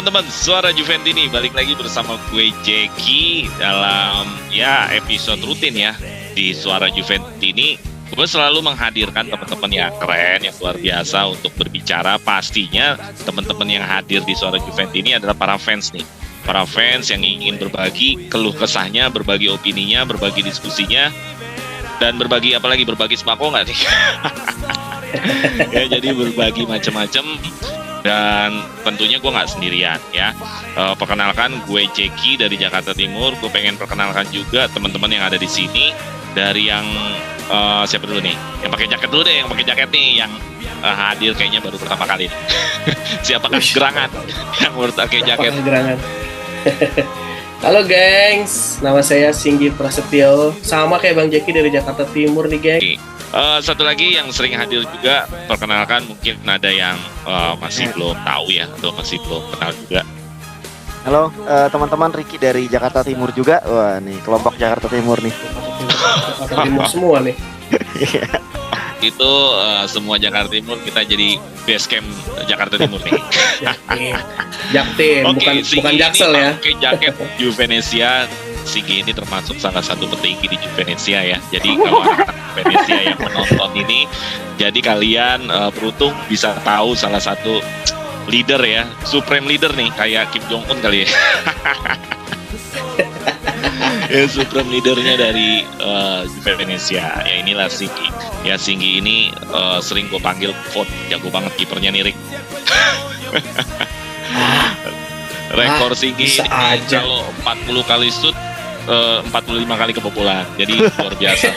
teman-teman, Suara Juventini balik lagi bersama gue Jeki dalam episode rutin ya di Suara Juventini. Gue selalu menghadirkan teman-teman yang keren, yang luar biasa untuk berbicara. Pastinya teman-teman yang hadir di Suara Juventini adalah para fans nih. Para fans yang ingin berbagi keluh kesahnya, berbagi opininya, berbagi diskusinya, dan berbagi sembako nggak nih? Ya, jadi berbagi macam-macam. Dan tentunya gue nggak sendirian ya. Perkenalkan, gue Jeki dari Jakarta Timur. Gue pengen perkenalkan juga teman-teman yang ada di sini. Dari yang siapa dulu nih? Yang pakai jaket dulu deh, yang pakai jaket nih, yang hadir kayaknya baru pertama kali. Siapakah gerangan yang baru pakai jaket? Gerangan. Halo gengs, nama saya Singgi Prasetyo. Sama kayak Bang Jeki dari Jakarta Timur nih geng. Satu lagi yang sering hadir juga, perkenalkan, mungkin ada yang masih belum tahu ya, atau masih belum kenal juga. Halo teman-teman, Ricky dari Jakarta Timur juga. Wah nih, kelompok Jakarta Timur nih. Jakarta Timur semua nih. Itu semua Jakarta Timur, kita jadi base camp Jakarta Timur nih. Jaktim, bukan Jaksel ya. Oke, jaket Juvenesia. Singgi ini termasuk salah satu petinggi di Juvenesia ya. Jadi kalau anak Juvenesia yang menonton ini, jadi kalian beruntung bisa tahu salah satu leader ya, supreme leader nih, kayak Kim Jong Un kali ya. Ya, supreme leadernya dari Juvenesia. Ya inilah Singgi. Ya, Singgi ini sering gue panggil vote, jago banget kipernya nih, Rick. Rekor Singgi kalau 40 kali shoot, 45 kali kebobolan. Jadi luar biasa.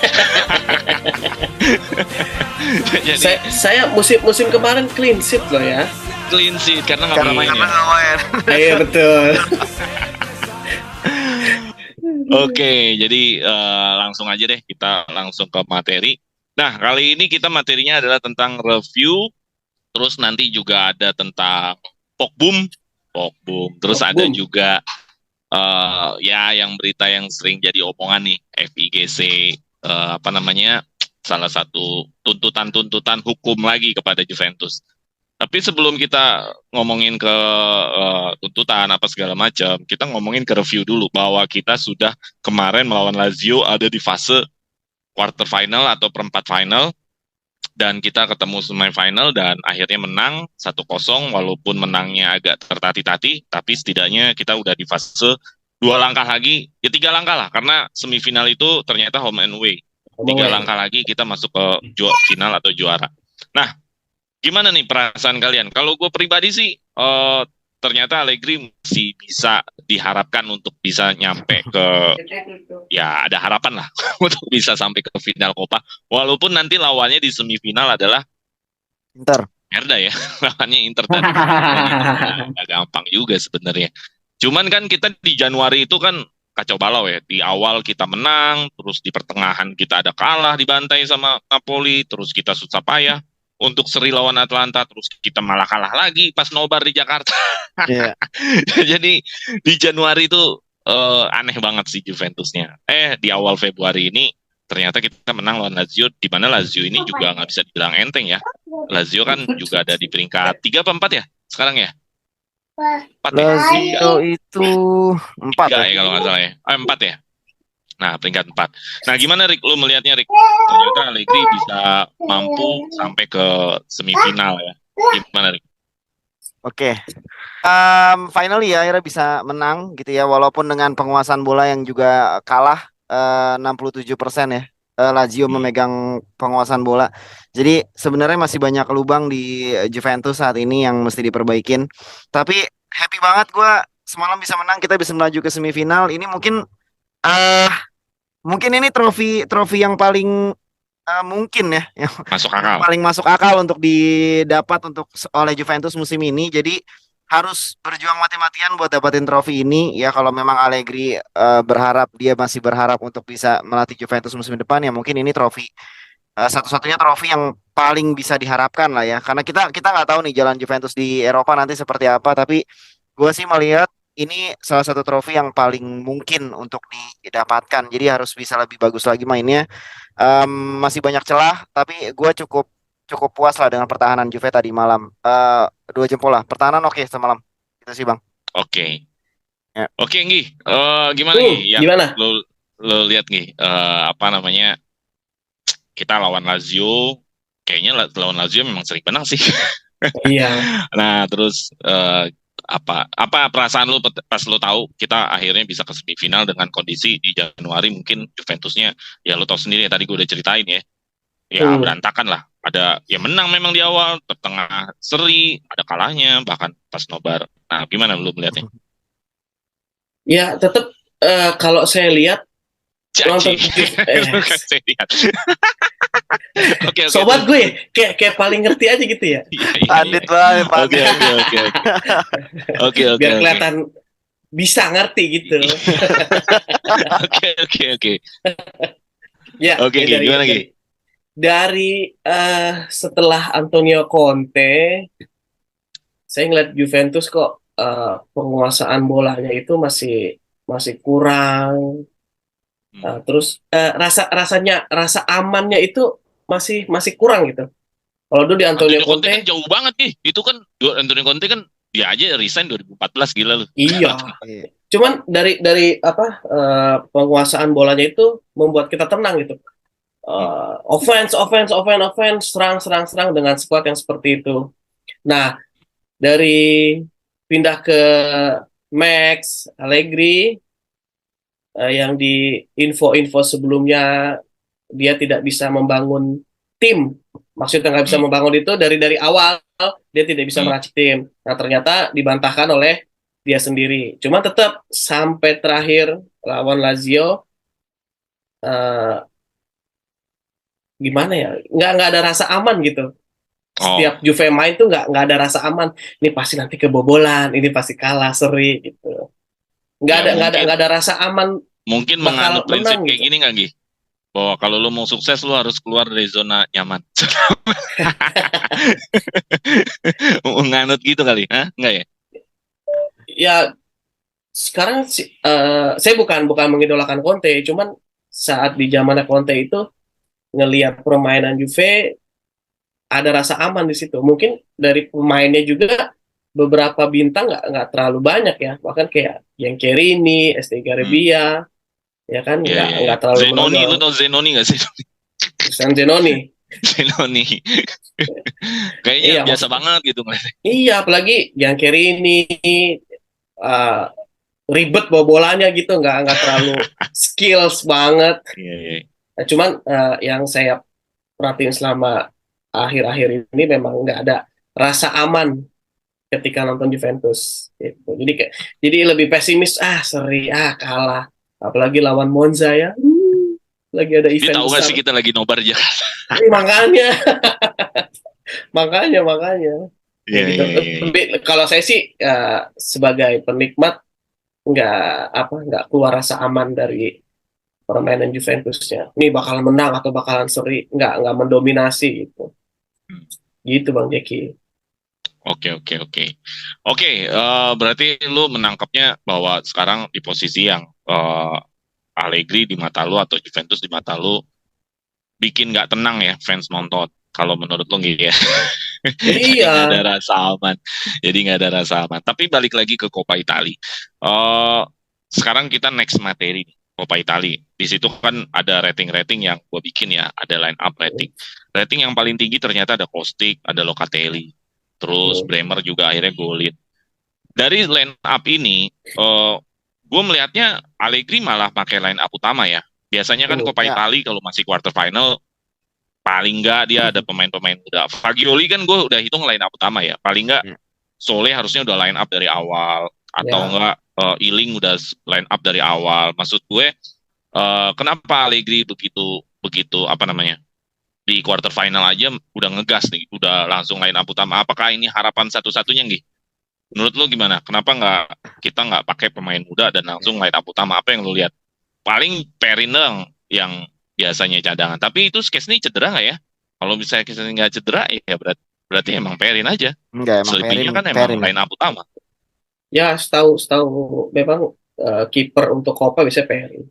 Jadi, saya musim kemarin clean sheet loh ya. Clean sheet karena nggak pernah main ya. Iya betul. Oke, jadi langsung aja deh, kita langsung ke materi. Nah, kali ini kita materinya adalah tentang review, terus nanti juga ada tentang Pogboom. Terus ada juga yang berita yang sering jadi omongan nih, FIGC, salah satu tuntutan hukum lagi kepada Juventus. Tapi sebelum kita ngomongin ke tuntutan apa segala macam, kita ngomongin ke review dulu, bahwa kita sudah kemarin melawan Lazio ada di fase quarter final atau perempat final, dan kita ketemu semifinal dan akhirnya menang 1-0, walaupun menangnya agak tertati-tati, tapi setidaknya kita udah di fase 2 langkah lagi, ya 3 langkah lah, karena semifinal itu ternyata home and away. 3 langkah lagi kita masuk ke final atau juara. Nah, gimana nih perasaan kalian? Kalau gue pribadi sih, ternyata Allegri masih bisa diharapkan untuk bisa nyampe ke, ya ada harapan lah untuk bisa sampai ke final Copa, walaupun nanti lawannya di semifinal adalah Inter. Merda ya, lawannya Inter tadi. Gak gampang juga sebenarnya. Cuman kan kita di Januari itu kan kacau balau ya. Di awal kita menang, terus di pertengahan kita ada kalah, dibantai sama Napoli, terus kita susah payah untuk seri lawan Atlanta, terus kita malah kalah lagi pas nobar di Jakarta. Yeah. Jadi di Januari itu aneh banget sih Juventusnya. Di awal Februari ini ternyata kita menang lawan Lazio, di mana Lazio ini juga nggak bisa dibilang enteng ya. Lazio kan juga ada di peringkat 3 apa 4 ya sekarang ya? 4 Lazio ya? Itu 4 ya kalau nggak salah ya. 4 ya. Nah, peringkat 4. Nah, gimana Rick? Lu melihatnya, Rick? Ternyata Allegri bisa mampu sampai ke semifinal ya. Gimana, Rick? Oke. Finally ya, akhirnya bisa menang gitu ya. Walaupun dengan penguasaan bola yang juga kalah 67% ya. Lazio memegang penguasaan bola. Jadi sebenarnya masih banyak lubang di Juventus saat ini yang mesti diperbaikin. Tapi happy banget gue semalam bisa menang. Kita bisa melaju ke semifinal. Ini mungkin ini trofi yang paling mungkin ya, yang masuk akal. Paling masuk akal untuk didapat oleh Juventus musim ini. Jadi harus berjuang mati-matian buat dapatin trofi ini ya. Kalau memang Allegri masih berharap untuk bisa melatih Juventus musim depan, ya mungkin ini trofi satu-satunya trofi yang paling bisa diharapkan lah ya. Karena kita nggak tahu nih jalan Juventus di Eropa nanti seperti apa. Tapi gue sih melihat ini salah satu trofi yang paling mungkin untuk didapatkan. Jadi harus bisa lebih bagus lagi mainnya. Masih banyak celah, tapi gue cukup puas lah dengan pertahanan Juve tadi malam. 2 jempol lah. Pertahanan oke semalam. Gitu sih Bang. Oke. Ya. Oke, Nggi. Gimana Nggi? Yang Gimana? lo lihat Nggi, apa namanya? Kita lawan Lazio, kayaknya lawan Lazio memang sering menang sih. Iya. Nah, terus apa perasaan lu pas lu tahu kita akhirnya bisa ke semifinal dengan kondisi di Januari mungkin Juventusnya ya lu tahu sendiri ya tadi gue udah ceritain ya. Ya Hmm. berantakan lah. Ada ya menang memang di awal, tengah seri, ada kalahnya bahkan pas nobar. Nah, gimana lu melihatnya? Ya tetap kalau saya lihat Caci. nonton Juve, Lu kan saya lihat. Oke, oke, sobat terus terus. gue kayak paling ngerti aja gitu ya. Iya, iya, iya. Pandit banget, Oke, pandit. oke, oke, oke. Oke, oke, Biar oke. kelihatan bisa ngerti gitu. Oke, oke, oke. Ya, Oke, Gi, dari gimana, Gi? dari dari setelah Antonio Conte, saya ngeliat Juventus kok penguasaan bolanya itu masih masih kurang. Terus rasa amannya itu masih masih kurang gitu. Kalau dulu di Antonio Antonio Conte kan Conte, jauh banget nih. Itu kan Antonio Conte kan dia aja resign 2014 gila lu. iya. Iya. Cuman dari apa penguasaan bolanya itu membuat kita tenang gitu. Hmm. Offense, serang dengan skuad yang seperti itu. Nah, dari pindah ke Max Allegri yang di info-info sebelumnya dia tidak bisa membangun tim. Maksudnya nggak bisa Hmm. membangun itu dari awal dia tidak bisa Hmm. meracik tim. Nah ternyata dibantahkan oleh dia sendiri. Cuma tetap sampai terakhir lawan Lazio eh, gimana ya? Nggak ada rasa aman gitu. Oh, Setiap Juve main tuh nggak ada rasa aman. Ini pasti nanti kebobolan, ini pasti kalah seri gitu. ya mungkin Nggak ada rasa aman mungkin menganut bakal prinsip menang kayak gitu. gini nggak, Gi? Bahwa kalau lu mau sukses lu harus keluar dari zona nyaman. Menganut gitu kali, hah? Enggak ya? Ya sekarang saya bukan mengidolakan Conte, cuman saat di zamannya Conte itu ngelihat permainan Juve ada rasa aman di situ. Mungkin dari pemainnya juga beberapa bintang nggak terlalu banyak ya, bahkan kayak yang Chiellini, Hmm. Estegarebia, ya kan Ya, ya, ya. nggak terlalu Zenoni, lu menonjol. tau Zenoni nggak sih? San Zenoni, Zenoni. Kayaknya iya biasa maksudnya, banget gitu ngeliatnya. iya apalagi yang Chiellini uh, ribet bawa bolanya gitu, nggak terlalu skills banget. Iya, iya. Nah, cuman yang saya perhatiin selama akhir-akhir ini memang nggak ada rasa aman ketika nonton Juventus gitu. Jadi lebih pesimis, seri, kalah. Apalagi lawan Monza ya. Lagi ada Dia event tahu nggak besar. sih kita lagi nobar aja? Makanya, makanya. Ya Iya, gitu. iya, iya, iya. Kalau saya sih sebagai penikmat nggak keluar rasa aman dari permainan Juventusnya. Ini bakal menang atau bakalan seri, nggak mendominasi gitu. Hmm. Gitu Bang Jeki. Oke, oke, oke. Oke, berarti lu menangkapnya bahwa sekarang di posisi yang Allegri di mata lu atau Juventus di mata lu bikin nggak tenang ya fans nonton. Kalau menurut lu gitu ya. Jadi Iya, nggak ada rasa aman. Jadi nggak ada rasa aman. Tapi balik lagi ke Coppa Italia. Eh sekarang kita next materi nih, Coppa Italia. Di situ kan ada rating-rating yang gue bikin ya, ada line up rating. Rating yang paling tinggi ternyata ada Kostic, ada Locatelli. Terus Bremer juga akhirnya golin. Dari line up ini, gue melihatnya Allegri malah pakai line up utama ya. Biasanya kan Coppa Ya. Italia kalau masih quarter final paling nggak dia ada pemain-pemain muda. Fagioli kan gue udah hitung line up utama ya. Paling nggak Ya. Soleh harusnya udah line up dari awal atau ya. enggak Iling udah line up dari awal. Maksud gue kenapa Allegri begitu begitu apa namanya di quarter final aja udah ngegas nih, udah langsung line up utama. Apakah ini harapan satu-satunya Gi? Menurut lu gimana? Kenapa kita nggak pakai pemain muda dan langsung line up utama? Apa yang lu lihat? Paling Perin dong yang biasanya cadangan. Tapi itu Szczesny cedera nggak ya? Kalau misalnya Szczesny nggak cedera, ya berarti emang Perin aja. Enggak, emang Selebihnya kan emang Perin. line up utama. Ya, setahu memang kiper untuk Copa bisa Perin.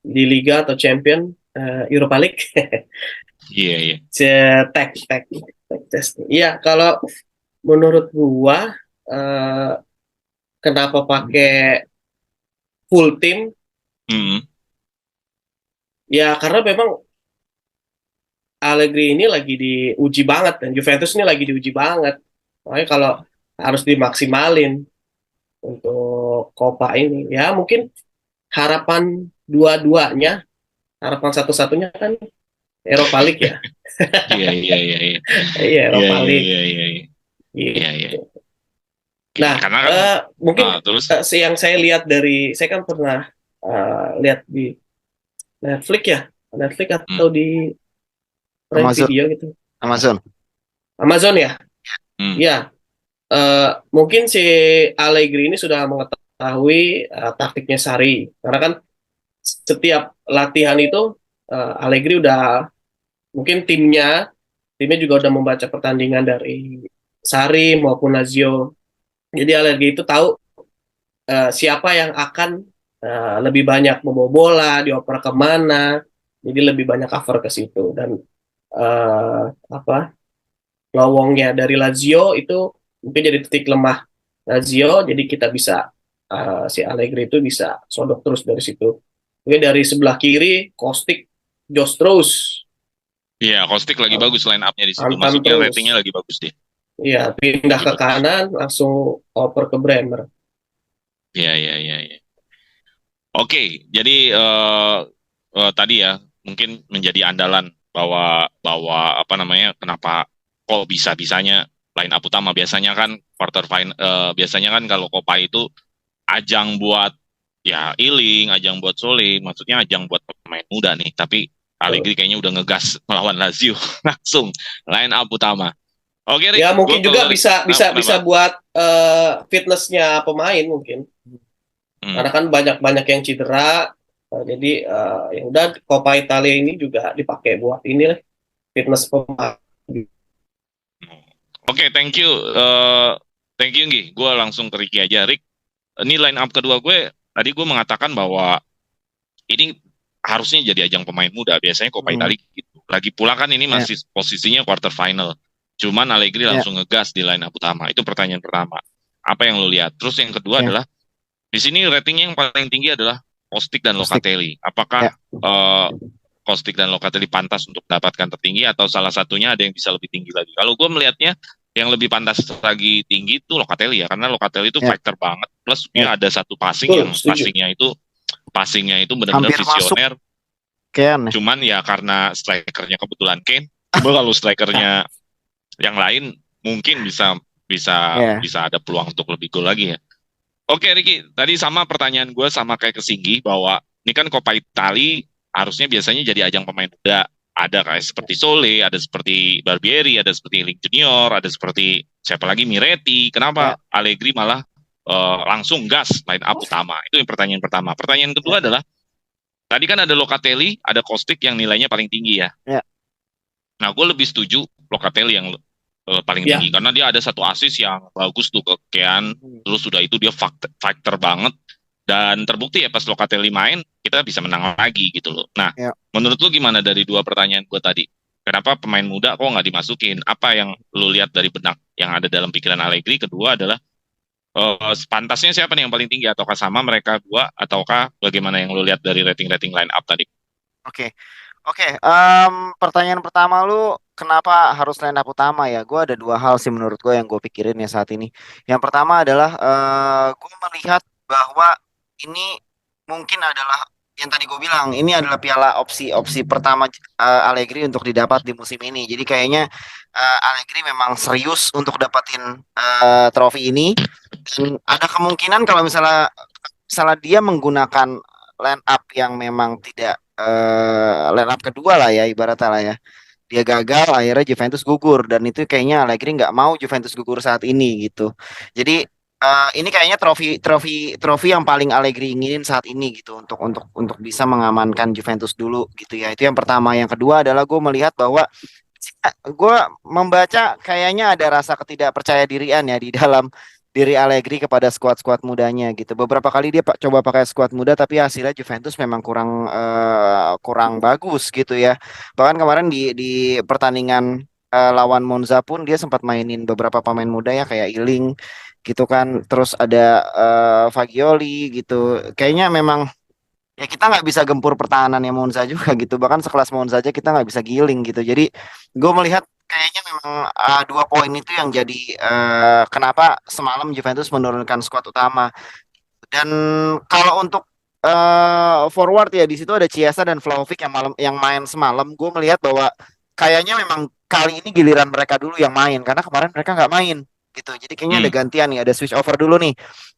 Di Liga atau Champion Europa League. Iya, iya. Tag test. Iya, kalau menurut gua kenapa pakai full tim? Hmm. Ya karena memang Allegri ini lagi diuji banget dan Juventus ini lagi diuji banget. Makanya kalau harus dimaksimalin untuk Copa ini, ya mungkin harapan dua-duanya, harapan satu-satunya kan Europa League ya. Iya, iya, iya, iya. Iya, Iya, Europa iya, League iya, iya, iya. Iya, iya. gitu. Oke, Nah, karena kan mungkin terus yang saya lihat dari, saya kan pernah lihat di Netflix ya, Netflix hmm, atau di Prime Amazon, Video gitu, Amazon. Amazon ya. hmm, Ya, mungkin si Allegri ini sudah mengetahui taktiknya Sarri, karena kan setiap latihan itu Allegri udah, mungkin timnya juga udah membaca pertandingan dari Sarri maupun Lazio. Jadi Allegri itu tahu siapa yang akan lebih banyak membawa bola, dioper kemana, jadi lebih banyak cover ke situ. Dan apa, lowongnya dari Lazio itu mungkin jadi titik lemah Lazio, jadi kita bisa si Allegri itu bisa sodok terus dari situ. Mungkin dari sebelah kiri Kostik jos terus, iya, Kostik lagi bagus line up-nya di situ. hantam Maksudnya terus. ratingnya lagi bagus dia. Iya, pindah Lagi ke bagus. kanan langsung oper ke Bremer. Iya, iya, iya, iya. Oke, jadi tadi ya mungkin menjadi andalan bahwa bahwa apa namanya kenapa kok bisa-bisanya line up utama biasanya kan quarter final biasanya kan kalau Copa itu ajang buat ya Iling, ajang buat Sole, maksudnya ajang buat pemain muda nih. Tapi Allegri kayaknya udah ngegas melawan Lazio langsung line up utama. Oke, Rick, Ya gue mungkin juga bisa bisa bisa kenapa? buat fitnessnya pemain mungkin. Hmm. Karena kan banyak yang cedera. Jadi ya udah Coppa Italia ini juga dipakai buat ini lah, fitness pemain. Oke, thank you. Thank you, Nggi. Gue langsung ke Ricky aja. Rick, ini line up kedua gue, tadi gue mengatakan bahwa ini harusnya jadi ajang pemain muda. Biasanya Coppa Hmm, Italia gitu. Lagi pula kan ini ya, masih posisinya quarter final. Cuman Allegri ya, langsung ngegas di line up utama. Itu pertanyaan pertama. Apa yang lo lihat? Terus yang kedua oke. adalah, di sini ratingnya yang paling tinggi adalah Kostik dan Mustik. Locatelli. Apakah Ya, Kostik dan Locatelli pantas untuk mendapatkan tertinggi atau salah satunya ada yang bisa lebih tinggi lagi? Kalau gue melihatnya yang lebih pantas lagi tinggi itu Locatelli ya, karena Locatelli itu ya, fighter banget. Plus ya. dia ada satu passing yang Betul, setuju. passingnya itu benar-benar Hampir masuk visioner. Kean ya. Cuman ya karena strikernya kebetulan Kane. Coba kalau strikernya yang lain mungkin bisa bisa Ya, bisa ada peluang untuk lebih gol lagi ya. Oke, Ricky, tadi sama pertanyaan gue sama kayak ke Singgi bahwa ini kan Coppa Italia harusnya biasanya jadi ajang pemain muda. Ada kayak seperti Sole, ada seperti Barbieri, ada seperti Link Junior, ada seperti siapa lagi Miretti. ya, Kenapa Allegri malah langsung gas line up utama? Itu yang pertanyaan pertama. Pertanyaan kedua ya, adalah tadi kan ada Locatelli, ada Kostik yang nilainya paling tinggi ya. ya. Nah, gue lebih setuju Locatelli yang paling Ya, tinggi karena dia ada satu assist yang bagus tuh ke Kean. Terus sudah itu dia fighter banget dan terbukti ya pas Locatelli main kita bisa menang lagi gitu loh. Nah, Ya. menurut lu gimana dari dua pertanyaan gue tadi? Kenapa pemain muda kok nggak dimasukin? Apa yang lu lihat dari benak yang ada dalam pikiran Allegri? Kedua adalah pantasnya siapa nih yang paling tinggi? Ataukah sama mereka dua? Ataukah bagaimana yang lu lihat dari rating-rating line up tadi? Oke. Oke, pertanyaan pertama lu kenapa harus line up utama ya? Gue ada dua hal sih menurut gue yang gue pikirin ya saat ini. Yang pertama adalah gue melihat bahwa ini mungkin adalah yang tadi gue bilang ini adalah piala opsi pertama Allegri untuk didapat di musim ini. Jadi kayaknya Allegri memang serius untuk dapatin trofi ini. Dan ada kemungkinan kalau misalnya misalnya dia menggunakan line up yang memang tidak line up kedua lah ya ibaratnya lah ya. Dia gagal akhirnya Juventus gugur dan itu kayaknya Allegri nggak mau Juventus gugur saat ini gitu. Jadi ini kayaknya trofi yang paling Allegri inginin saat ini gitu untuk bisa mengamankan Juventus dulu gitu ya. Itu yang pertama. Yang kedua adalah gue melihat bahwa gue membaca kayaknya ada rasa ketidakpercaya dirian ya di dalam diri Allegri kepada skuad-skuad mudanya gitu. Beberapa kali dia coba pakai skuad muda tapi hasilnya Juventus memang kurang bagus gitu ya. Bahkan kemarin di pertandingan lawan Monza pun dia sempat mainin beberapa pemain muda ya kayak Iling gitu kan. Terus ada Fagioli gitu. Kayaknya memang ya kita nggak bisa gempur pertahanannya Monza juga gitu. Bahkan sekelas Monza aja kita nggak bisa giling gitu. Jadi gue melihat kayaknya memang dua poin itu yang jadi kenapa semalam Juventus menurunkan skuad utama. Dan kalau untuk forward ya di situ ada Chiesa dan Vlahovic yang main semalam. Gue melihat bahwa kayaknya memang kali ini giliran mereka dulu yang main karena kemarin mereka nggak main gitu. Jadi kayaknya ada Hmm. gantian nih, ada switch over dulu nih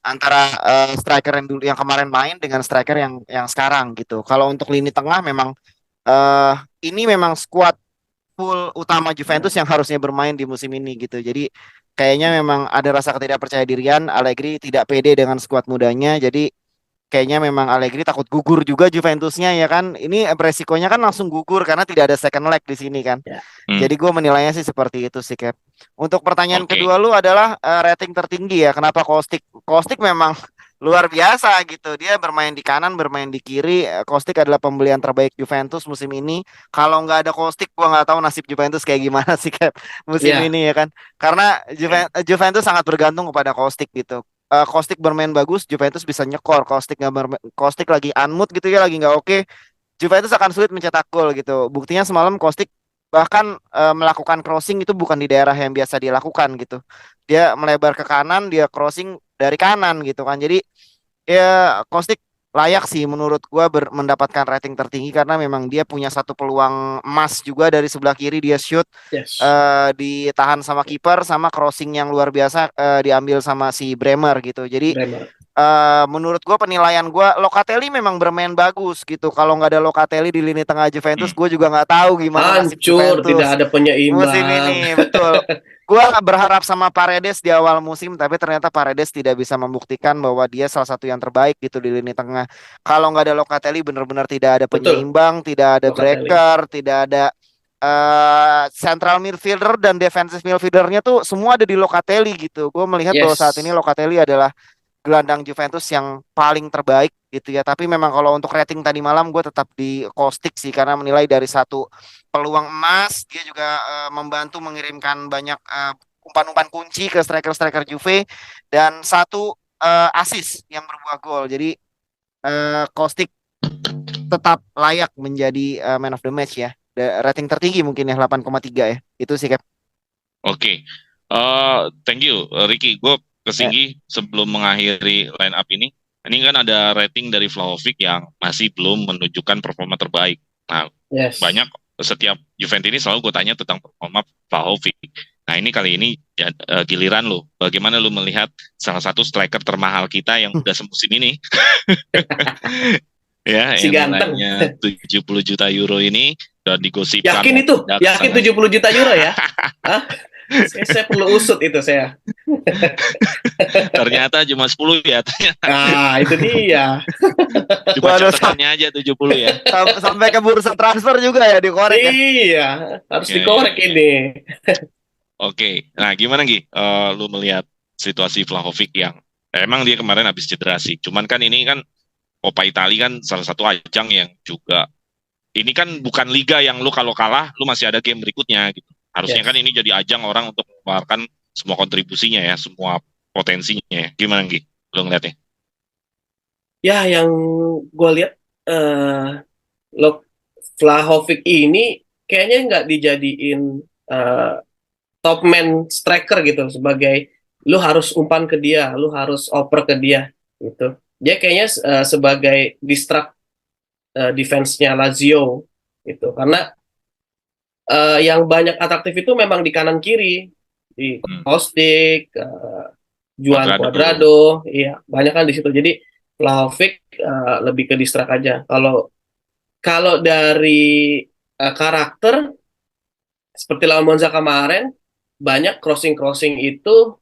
antara striker yang dulu yang kemarin main dengan striker yang sekarang gitu. Kalau untuk lini tengah memang eh ini memang skuad full utama Juventus yang harusnya bermain di musim ini gitu. Jadi kayaknya memang ada rasa ketidakpercayaan Allegri tidak pede dengan skuad mudanya. Jadi kayaknya memang Allegri takut gugur juga Juventusnya ya kan. Ini resikonya kan langsung gugur karena tidak ada second leg di sini kan. Ya. Jadi gue menilainya sih seperti itu sih Cap. Untuk pertanyaan Oke. kedua lu adalah rating tertinggi ya. Kenapa Kostik? Kostik memang luar biasa gitu. Dia bermain di kanan, bermain di kiri. Kostik adalah pembelian terbaik Juventus musim ini. Kalau nggak ada Kostik, gue nggak tahu nasib Juventus kayak gimana sih Cap musim Ya, ini ya kan. Karena Juventus sangat bergantung kepada Kostik gitu. Kostik bermain bagus, Juventus bisa nyekor. Kostik lagi unmood gitu ya, lagi nggak oke. Juventus akan sulit mencetak gol gitu. Buktinya semalam Kostik bahkan melakukan crossing itu bukan di daerah yang biasa dilakukan gitu. Dia melebar ke kanan, dia crossing dari kanan gitu kan. Jadi ya Kostik layak sih menurut gua mendapatkan rating tertinggi karena memang dia punya satu peluang emas juga dari sebelah kiri dia shoot yes. ditahan sama kiper sama crossing yang luar biasa diambil sama si Bremer gitu. Jadi Bremer. menurut gue penilaian gue Locatelli memang bermain bagus gitu. Kalau nggak ada Locatelli di lini tengah Juventus, Hmm. gue juga nggak tahu gimana nasib Hancur, tidak Juventus ada musim penyeimbang. ini. Betul. Gue berharap sama Paredes di awal musim, tapi ternyata Paredes tidak bisa membuktikan bahwa dia salah satu yang terbaik gitu di lini tengah. Kalau nggak ada Locatelli, benar-benar tidak ada Betul, penyeimbang, tidak ada Locatelli. breaker, tidak ada central midfielder dan defensive midfieldernya tuh semua ada di Locatelli gitu. Gue melihat bahwa saat ini Yes. Locatelli adalah gelandang Juventus yang paling terbaik gitu ya. Tapi memang kalau untuk rating tadi malam gue tetap di Kostik sih karena menilai dari satu peluang emas dia juga membantu mengirimkan banyak umpan-umpan kunci ke striker-striker Juve dan satu assist yang berbuah gol. Jadi Kostik tetap layak menjadi man of the match ya. Rating tertinggi mungkin ya 8,3 ya. Itu sih Cap. Oke. Thank you, Ricky. Gue kesinggi sebelum mengakhiri line up ini. Ini kan ada rating dari Vlahovic yang masih belum menunjukkan performa terbaik. Nah, Yes. banyak setiap Juventus ini selalu gue tanya tentang performa Vlahovic. Nah, ini kali ini ya, giliran lo. Bagaimana lo melihat salah satu striker termahal kita yang udah semusim ini? Ya, Si yang ganteng. nilainya 70 juta euro ini dan digosipkan Yakin itu? pindah ke Yakin sana. 70 juta euro ya? Hah? Saya perlu usut itu saya. Ternyata cuma 10 ya. Nah, itu dia. Cuma Waduh, catatannya aja 70 ya. sampai ke bursa transfer juga ya dikorek ya. Iya, harus Ya, dikorek ya. ini. Oke. Nah, gimana Gi? Lu melihat situasi Vlahovic yang emang dia kemarin habis cedera sih. Cuman kan ini kan Coppa Italia kan salah satu ajang yang juga ini kan bukan liga yang lu kalau kalah lu masih ada game berikutnya gitu. Harusnya Yes. kan ini jadi ajang orang untuk mengeluarkan semua kontribusinya ya, semua potensinya ya. Gimana Gi? Lu ngeliatnya? Ya, yang gue lihat Vlahovic ini kayaknya nggak dijadiin eh, top man striker gitu sebagai lu harus umpan ke dia, lu harus oper ke dia gitu. Dia kayaknya sebagai distract defense-nya Lazio gitu. Karena yang banyak atraktif itu memang di kanan kiri, di Kostic, Juan Cuadrado, iya banyak kan di situ. Jadi Vlahovic lebih ke distract aja. Kalau dari karakter seperti lawan Monza kemarin banyak crossing itu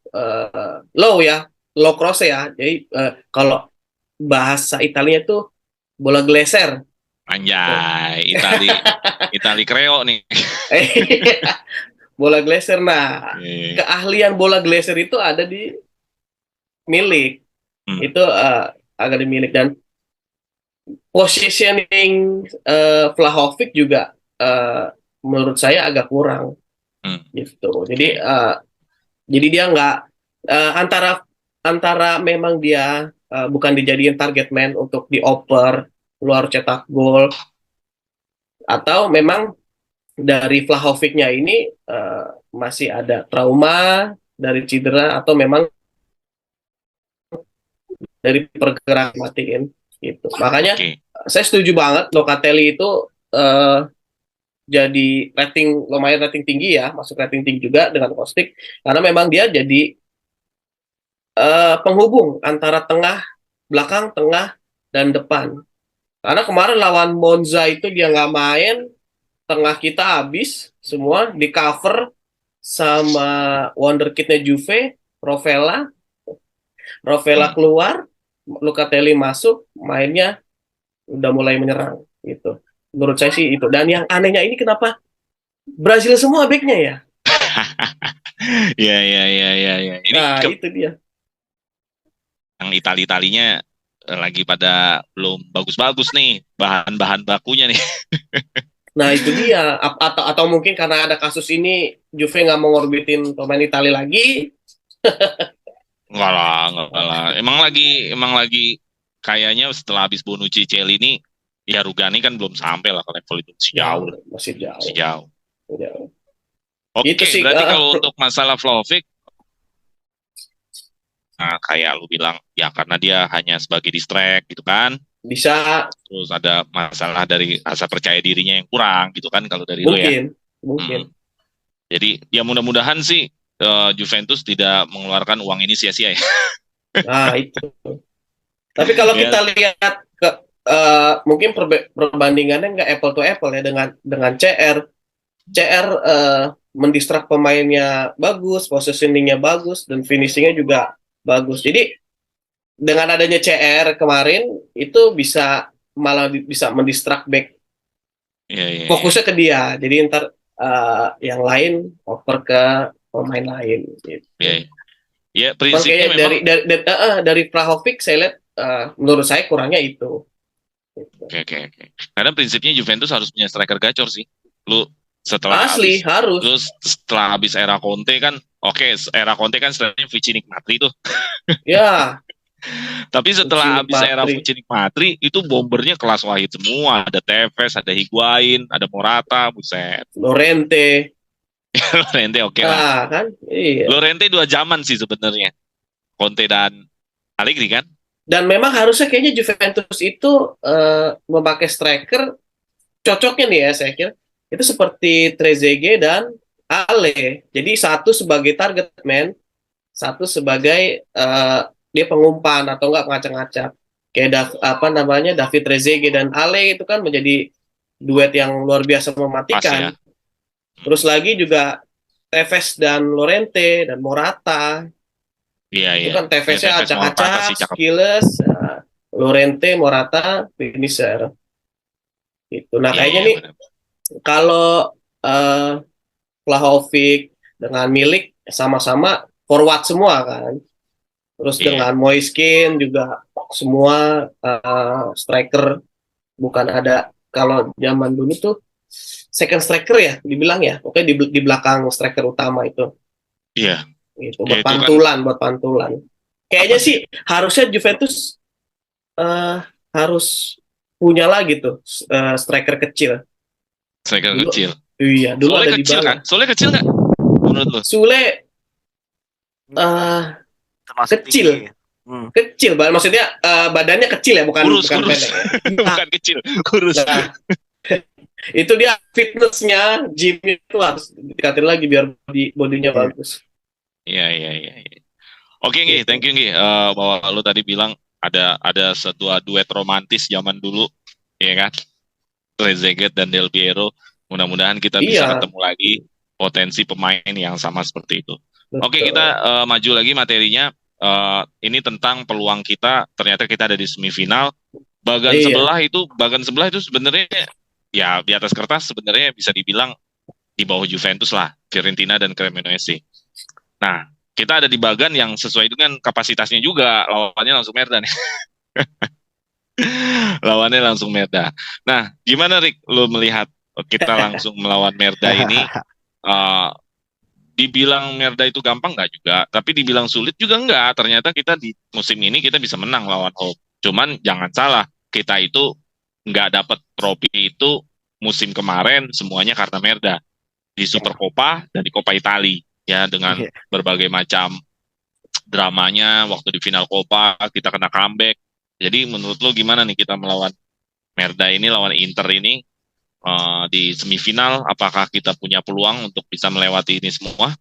low ya, low cross ya. Jadi kalau bahasa Italianya itu bola geleser. Anjay, Itali Kreo nih. Bola geleser. Nah, keahlian bola geleser itu ada di Milik. Itu agak dimiliki dan positioning Vlahovic juga menurut saya agak kurang gitu. Jadi dia nggak antara antara memang dia bukan dijadiin target man untuk dioper keluar cetak gol, atau memang dari Vlahovicnya ini masih ada trauma dari cedera, atau memang dari pergerakan matiin gitu. Makanya Oke. saya setuju banget Locatelli itu jadi lumayan rating tinggi ya, masuk rating tinggi juga dengan Kostic, karena memang dia jadi penghubung antara tengah, belakang, tengah, dan depan. Karena kemarin lawan Monza itu dia nggak main, tengah kita habis semua di cover sama wonderkidnya Juve, Rovella. Rovella Hmm. keluar, Locatelli masuk, mainnya udah mulai menyerang gitu. Menurut saya sih itu. Dan yang anehnya ini kenapa Brazil semua backnya ya? Ya, ya, ya, ya, ya. Ini Nah itu dia. yang Itali-Italinya lagi pada belum bagus-bagus nih bahan-bahan bakunya nih. Nah itu dia. Atau mungkin karena ada kasus ini Juve nggak mau ngorbitin pemain Itali lagi. Enggak lah, enggak lah. Emang lagi kayaknya setelah habis Bonucci Celli ini ya Rugani kan belum sampai lah ke level itu, masih jauh lah, Masih masih jauh. jauh. Jauh. Itu Oke, sih berarti kalau untuk masalah Vlahovic, nah, kayak lu bilang ya karena dia hanya sebagai distract gitu kan. bisa Terus ada masalah dari rasa percaya dirinya yang kurang gitu kan kalau dari lu ya. mungkin Mm-mm. mungkin. Jadi ya mudah-mudahan sih Juventus tidak mengeluarkan uang ini sia-sia ya. Nah itu. Tapi kalau Ya, kita lihat ke mungkin perbandingannya nggak apple to apple ya dengan CR. CR mendistrak pemainnya bagus, positioningnya bagus, dan finishingnya juga bagus. Jadi dengan adanya CR kemarin itu bisa mendistrak back, ya, ya, ya. fokusnya ke dia. Jadi ntar yang lain oper ke pemain lain gitu. Ya, ya Cuman prinsipnya kayaknya memang dari Vlahovic saya lihat menurut saya kurangnya itu. Gitu. oke, oke, oke. Karena prinsipnya Juventus harus punya striker gacor sih. Lu setelah Asli habis harus. lu setelah habis era Conte kan oke, era Conte kan sebenarnya Vici Nikmatri tuh. Ya, Tapi setelah Ucini habis era Patri. Vici Nikmatri itu bombernya kelas Wahid semua. Ada Tevez, ada Higuain, ada Morata, buset. Lorente. Lorente oke lah. Nah, kan? Iya. Lorente dua zaman sih sebenarnya. Conte dan Allegri kan? Dan memang harusnya kayaknya Juventus itu memakai striker cocoknya nih ya saya kira. Itu seperti Trezeguet dan Ale. Jadi satu sebagai target man, satu sebagai dia pengumpan atau enggak ngacak-ngacak. Kayak apa namanya David Trezeguet dan Ale itu kan menjadi duet yang luar biasa Pas mematikan. ya. Terus lagi juga Tevez dan Lorente dan Morata. Iya, Itu iya. kan Ya, TVC Tevez Morata acak-acak, sih cakep. skills, Lorente, Morata, finisher. Itu. Nah Iya, kayaknya iya nih benar. kalau uh, Vlahovic dengan Milik sama-sama forward semua kan. Terus Iya. dengan Moiskin juga semua striker, bukan ada, kalau zaman dulu tuh second striker ya dibilang ya. Oke, di belakang striker utama itu. Iya. Gitu, Ya buat itu kan pantulan, buat pantulan. apa Kayaknya sih sih? harusnya Juventus eh, harus punya lagi tuh striker kecil. Striker Dulu, kecil. iya, dulu Soalnya ada di kecil kan? bala. Soalnya kecil nggak? Menurut lu? Sule eh, Termasuk tinggi. kecil, kecil, maksudnya badannya kecil ya, bukan Kurus, bukan kurus. pendek ya. Nah, Bukan kecil, kurus. nah, itu dia fitnessnya, gymnya itu harus dikatin lagi biar bodinya Iya. bagus. Iya, iya, iya, iya. Oke, Ngi, thank Gitu. you, Ngi. Bahwa lu tadi bilang ada sebuah duet romantis zaman dulu, ya kan? Trezeguet dan Del Piero. Mudah-mudahan kita bisa Iya, ketemu lagi potensi pemain yang sama seperti itu. Oke, kita betul. maju lagi materinya. Ini tentang peluang kita. Ternyata kita ada di semifinal. Iya, Bagan sebelah itu sebenarnya ya di atas kertas sebenarnya bisa dibilang di bawah Juventus lah, Fiorentina dan Cremonese. Nah, kita ada di bagan yang sesuai dengan kapasitasnya juga. Lawannya langsung Merda nih. Lawannya langsung Merda. Nah, gimana Rick lu melihat kita langsung melawan Merda ini? eh, dibilang Merda itu gampang nggak juga, tapi dibilang sulit juga nggak. Ternyata kita di musim ini kita bisa menang lawan Hope. Cuman jangan salah, kita itu nggak dapat trofi itu musim kemarin semuanya karena Merda di Ya. Supercoppa dan di Coppa Italia ya, dengan Iya. berbagai macam dramanya waktu di final Coppa kita kena comeback. Jadi menurut lo gimana nih kita melawan Merda ini, lawan Inter ini di semifinal? Apakah kita punya peluang untuk bisa melewati ini semua?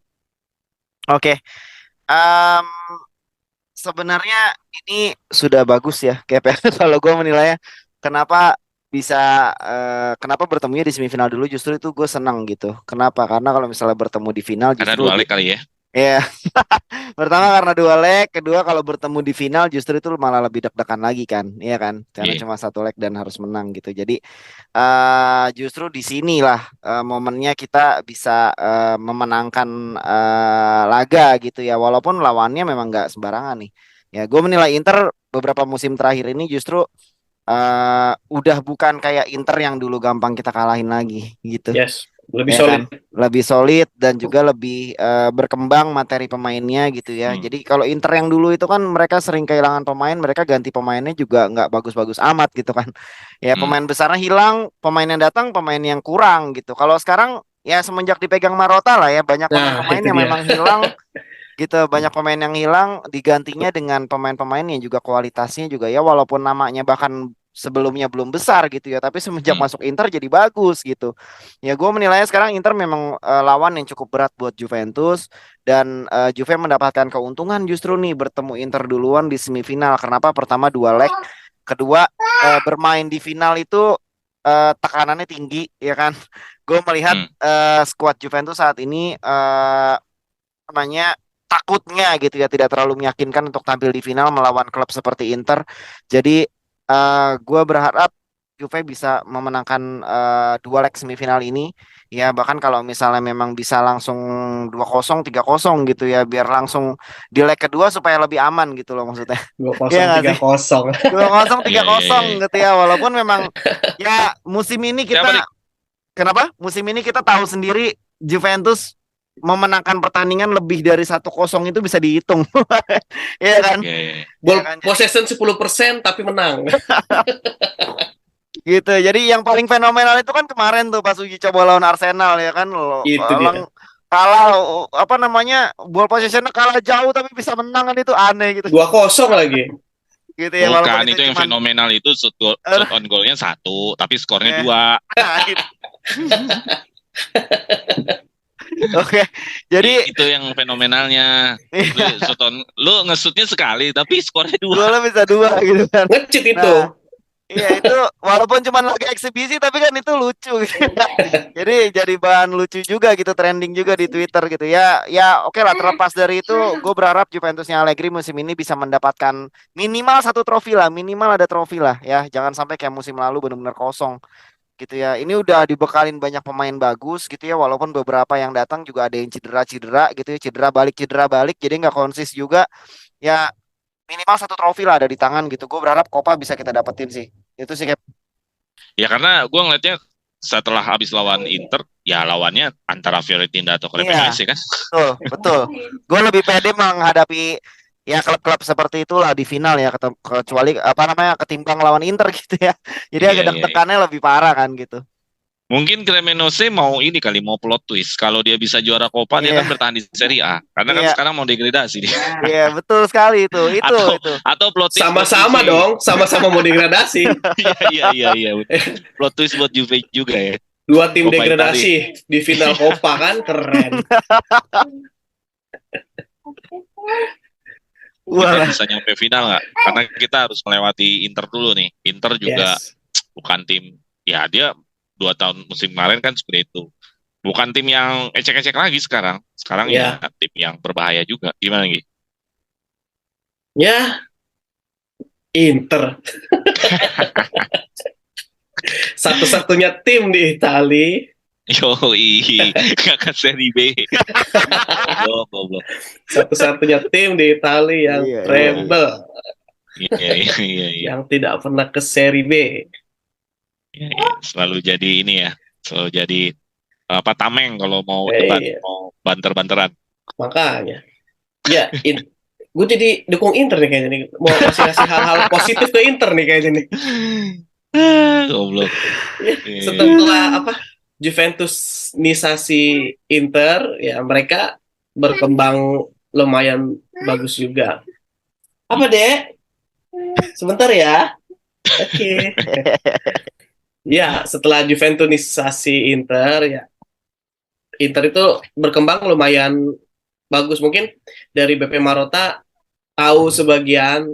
Oke. Em, Sebenarnya ini sudah bagus ya, kayak kalau gue menilainya. Kenapa bisa kenapa bertemunya di semifinal dulu? Justru itu gue senang gitu. Kenapa? Karena kalau misalnya bertemu di final Karena justru dua lebih. leg kali ya. Ya, pertama karena dua leg, kedua kalau bertemu di final justru itu malah lebih deg-degan lagi kan, iya kan? Karena Iya. cuma satu leg dan harus menang gitu. Jadi justru di sinilah momennya kita bisa memenangkan laga gitu ya. Walaupun lawannya memang nggak sembarangan nih. Ya, gue menilai Inter beberapa musim terakhir ini justru udah bukan kayak Inter yang dulu gampang kita kalahin lagi gitu. Yes, lebih Ya solid. kan, lebih solid dan juga lebih berkembang materi pemainnya gitu ya. Hmm. Jadi kalau Inter yang dulu itu kan mereka sering kehilangan pemain, mereka ganti pemainnya juga nggak bagus-bagus amat gitu kan. Ya Hmm. pemain besarnya hilang, pemain yang datang pemain yang kurang gitu. Kalau sekarang ya semenjak dipegang Marotta lah ya, banyak Nah, pemain-pemain itu yang dia. memang hilang gitu, banyak pemain yang hilang digantinya dengan pemain-pemain yang juga kualitasnya juga ya walaupun namanya bahkan sebelumnya belum besar gitu ya, tapi semenjak Hmm. masuk Inter jadi bagus gitu. Ya gue menilainya sekarang Inter memang lawan yang cukup berat buat Juventus, dan Juve mendapatkan keuntungan justru nih bertemu Inter duluan di semifinal. Kenapa? Pertama dua leg, kedua bermain di final itu tekanannya tinggi ya kan. Gue melihat Hmm. skuad Juventus saat ini namanya takutnya gitu ya tidak terlalu meyakinkan untuk tampil di final melawan klub seperti Inter. Jadi gue berharap Juve bisa memenangkan dua leg semifinal ini. Ya bahkan kalau misalnya memang bisa langsung 2-0, 3-0 gitu ya biar langsung di leg kedua supaya lebih aman gitu loh maksudnya. Dua Iya kosong nggak tiga sih? kosong. 2-0, Iya, tiga iya, iya, kosong iya. gitu ya. Walaupun memang ya musim ini Siapa nih? kita kenapa? Musim ini kita tahu sendiri Juventus memenangkan pertandingan lebih dari 1-0 itu bisa dihitung. Iya kan? Iya, iya, iya. Iya Ball kan? possession 10% tapi menang. Gitu. Jadi yang paling fenomenal itu kan kemarin tuh pas uji coba lawan Arsenal ya kan Itu dia. kalah apa namanya ball possessionnya kalah jauh tapi bisa menang kan itu aneh gitu. 2-0 lagi. Gitu ya walaupun Bukan, itu itu yang cuman fenomenal itu shoot on goalnya satu, tapi skornya eh, dua. gitu. Oke. Jadi Itu yang fenomenalnya. Lu nge-shootnya sekali, tapi skornya dua. golnya bisa dua gitu kan. Ngecit itu. Nah, iya itu walaupun cuma laga eksibisi tapi kan itu lucu gitu. Jadi bahan lucu juga gitu, trending juga di Twitter gitu ya. Ya oke lah, terlepas dari itu gue berharap Juventusnya Allegri musim ini bisa mendapatkan minimal satu trofi lah, minimal ada trofi lah ya. Jangan sampai kayak musim lalu benar-benar kosong gitu ya. Ini udah dibekalin banyak pemain bagus gitu ya, walaupun beberapa yang datang juga ada yang cedera-cedera gitu ya, cedera balik jadi nggak konsis juga. Ya minimal satu trofi lah ada di tangan gitu. Gue berharap Copa bisa kita dapetin sih. Itu sih Cap. Ya karena gue ngeliatnya setelah habis lawan Inter, ya lawannya antara Fiorentina atau Iya, Cremonese kan. betul, betul. Gue lebih pede menghadapi ya klub-klub seperti itulah di final ya, kecuali apa namanya ketimbang lawan Inter gitu ya. Jadi Iya, agak iya, iya. deg-degannya lebih parah kan gitu. Mungkin Cremonese mau ini kali, mau plot twist. Kalau dia bisa juara Copa, dia kan Iya, bertahan di Serie A. Karena kan iya, sekarang mau degradasi dia. iya, betul sekali itu. Itu, Atau itu. atau plot twist buat Sama-sama Juve. dong, sama-sama mau degradasi. Iya, iya, iya, iya. Plot twist buat Juve juga ya. Dua tim Coppa degradasi di final Copa kan keren. Kita Wah, bisa nyampe final nggak? Karena kita harus melewati Inter dulu nih. Inter juga Yes. bukan tim, ya dia 2 tahun musim kemarin kan seperti itu. Bukan tim yang ecek-ecek lagi sekarang. Sekarang ya Ya, tim yang berbahaya juga. Gimana Gi? ya Inter. Satu-satunya tim di Italia. Yoi, kakak seri B. Goblok, goblok. Satu-satunya tim di Italia yang iya, iya. treble, Iya, iya, iya, iya. yang tidak pernah ke seri B. Iya, iya. Selalu jadi ini ya. Selalu jadi apa tameng kalau mau debat, Iya. mau banter-banteran. Makanya. Ya, gue jadi dukung Inter nih kayaknya nih. Mau kasih hal-hal positif ke Inter nih kayaknya nih. Goblok. Ya, setelah Juventusnisasi Inter, ya mereka berkembang lumayan bagus juga. Apa dek? Sebentar ya. Oke. Ya, setelah Juventusnisasi Inter, ya Inter itu berkembang lumayan bagus. Mungkin dari BP Marotta tahu sebagian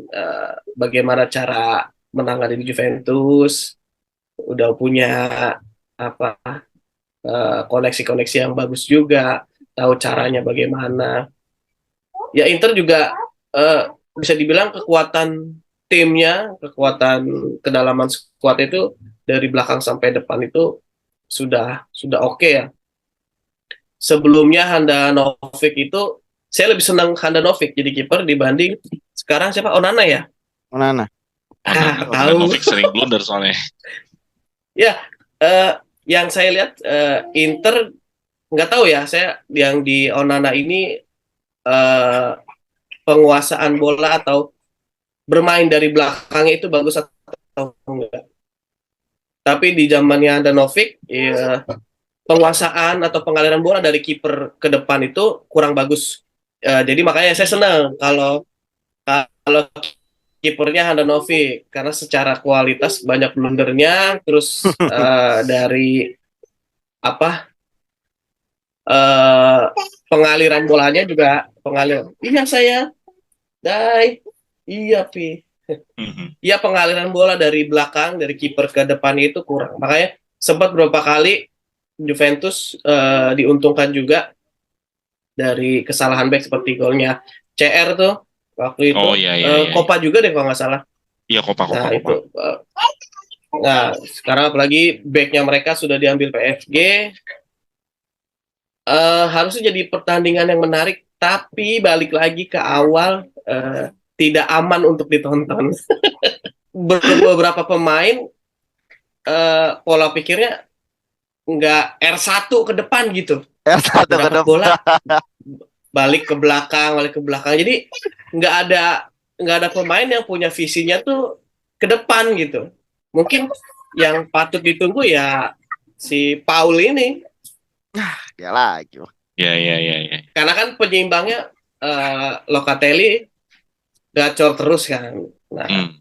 bagaimana cara menangani Juventus, udah punya apa koneksi-koneksi yang bagus juga, tahu caranya bagaimana. Ya Inter juga bisa dibilang kekuatan timnya, kekuatan kedalaman skuad itu dari belakang sampai depan itu sudah oke ya. Sebelumnya Handanovic itu saya lebih senang Handanovic jadi kiper dibanding sekarang siapa Onana ya? Mana? Tahu. Handanovic sering blunder soalnya. Ya, yang saya lihat Inter nggak tahu ya, saya yang di Onana ini penguasaan bola atau bermain dari belakangnya itu bagus atau enggak. Tapi di zamannya Handanovic, ya, penguasaan atau pengaliran bola dari kiper ke depan itu kurang bagus. Jadi makanya saya senang kalau kipernya Handanovic karena secara kualitas banyak blundernya, terus dari apa eh, pengaliran bolanya juga Iya saya, Dai. Iya pi. Iya pengaliran bola dari belakang dari kiper ke depan itu kurang. Makanya sempat beberapa kali Juventus diuntungkan juga dari kesalahan back seperti golnya CR tuh waktu itu. Oh iya. Copa juga deh kalau nggak salah. Iya, Kopa. Itu. Nah sekarang apalagi backnya mereka sudah diambil PSG. Harusnya jadi pertandingan yang menarik, tapi balik lagi ke awal tidak aman untuk ditonton. Beberapa pemain pola pikirnya nggak R1 ke depan gitu. R1 ke Dapat depan. bola balik ke belakang. Jadi nggak ada pemain yang punya visinya tuh ke depan gitu. Mungkin yang patut ditunggu ya si Paul ini. Dia lagi. Iya. Karena kan penyeimbangnya Locatelli gacor terus kan. Nah,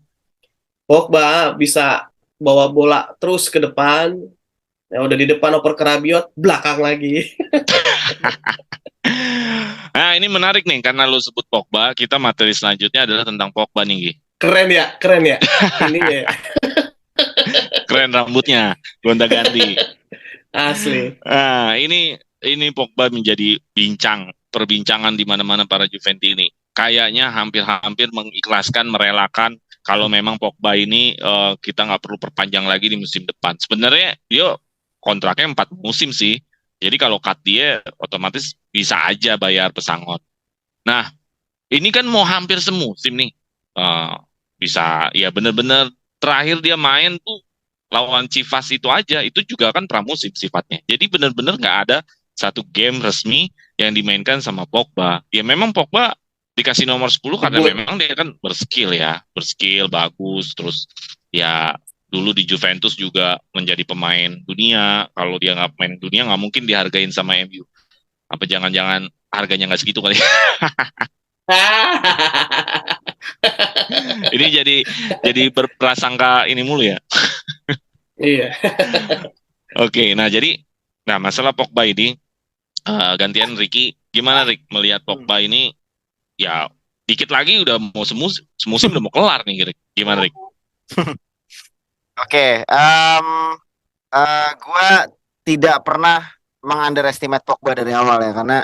Pogba bisa bawa bola terus ke depan. Ya udah di depan oper ke Rabiot, belakang lagi. Nah, ini menarik nih karena lu sebut Pogba, kita materi selanjutnya adalah tentang Pogba nih, Gi. Keren ya. Ininya ya. Keren rambutnya, gonta-ganti. Asli. Nah, ini Pogba menjadi perbincangan di mana-mana para Juventus ini. Kayaknya hampir-hampir mengikhlaskan, merelakan kalau memang Pogba ini kita nggak perlu perpanjang lagi di musim depan. Sebenarnya dia kontraknya 4 musim sih. Jadi kalau cut dia otomatis bisa aja bayar pesangon. Nah, ini kan mau hampir semusim nih. Bisa ya benar-benar terakhir dia main tuh lawan Chivas itu aja, itu juga kan pramusim sifatnya. Jadi benar-benar nggak ada satu game resmi yang dimainkan sama Pogba. Ya memang Pogba dikasih nomor 10 karena memang dia kan berskill bagus, terus ya dulu di Juventus juga menjadi pemain dunia. Kalau dia nggak main dunia nggak mungkin dihargain sama MU. Apa jangan-jangan harganya nggak segitu kali? Ini jadi berprasangka ini mulu ya. Iya. Oke, nah masalah Pogba ini gantian Ricky, gimana Rick melihat Pogba ini? Ya dikit lagi udah mau semusim udah mau kelar nih, Rick. Gimana Rick? Oke, gue tidak pernah mengunderestimate Pogba dari awal ya, karena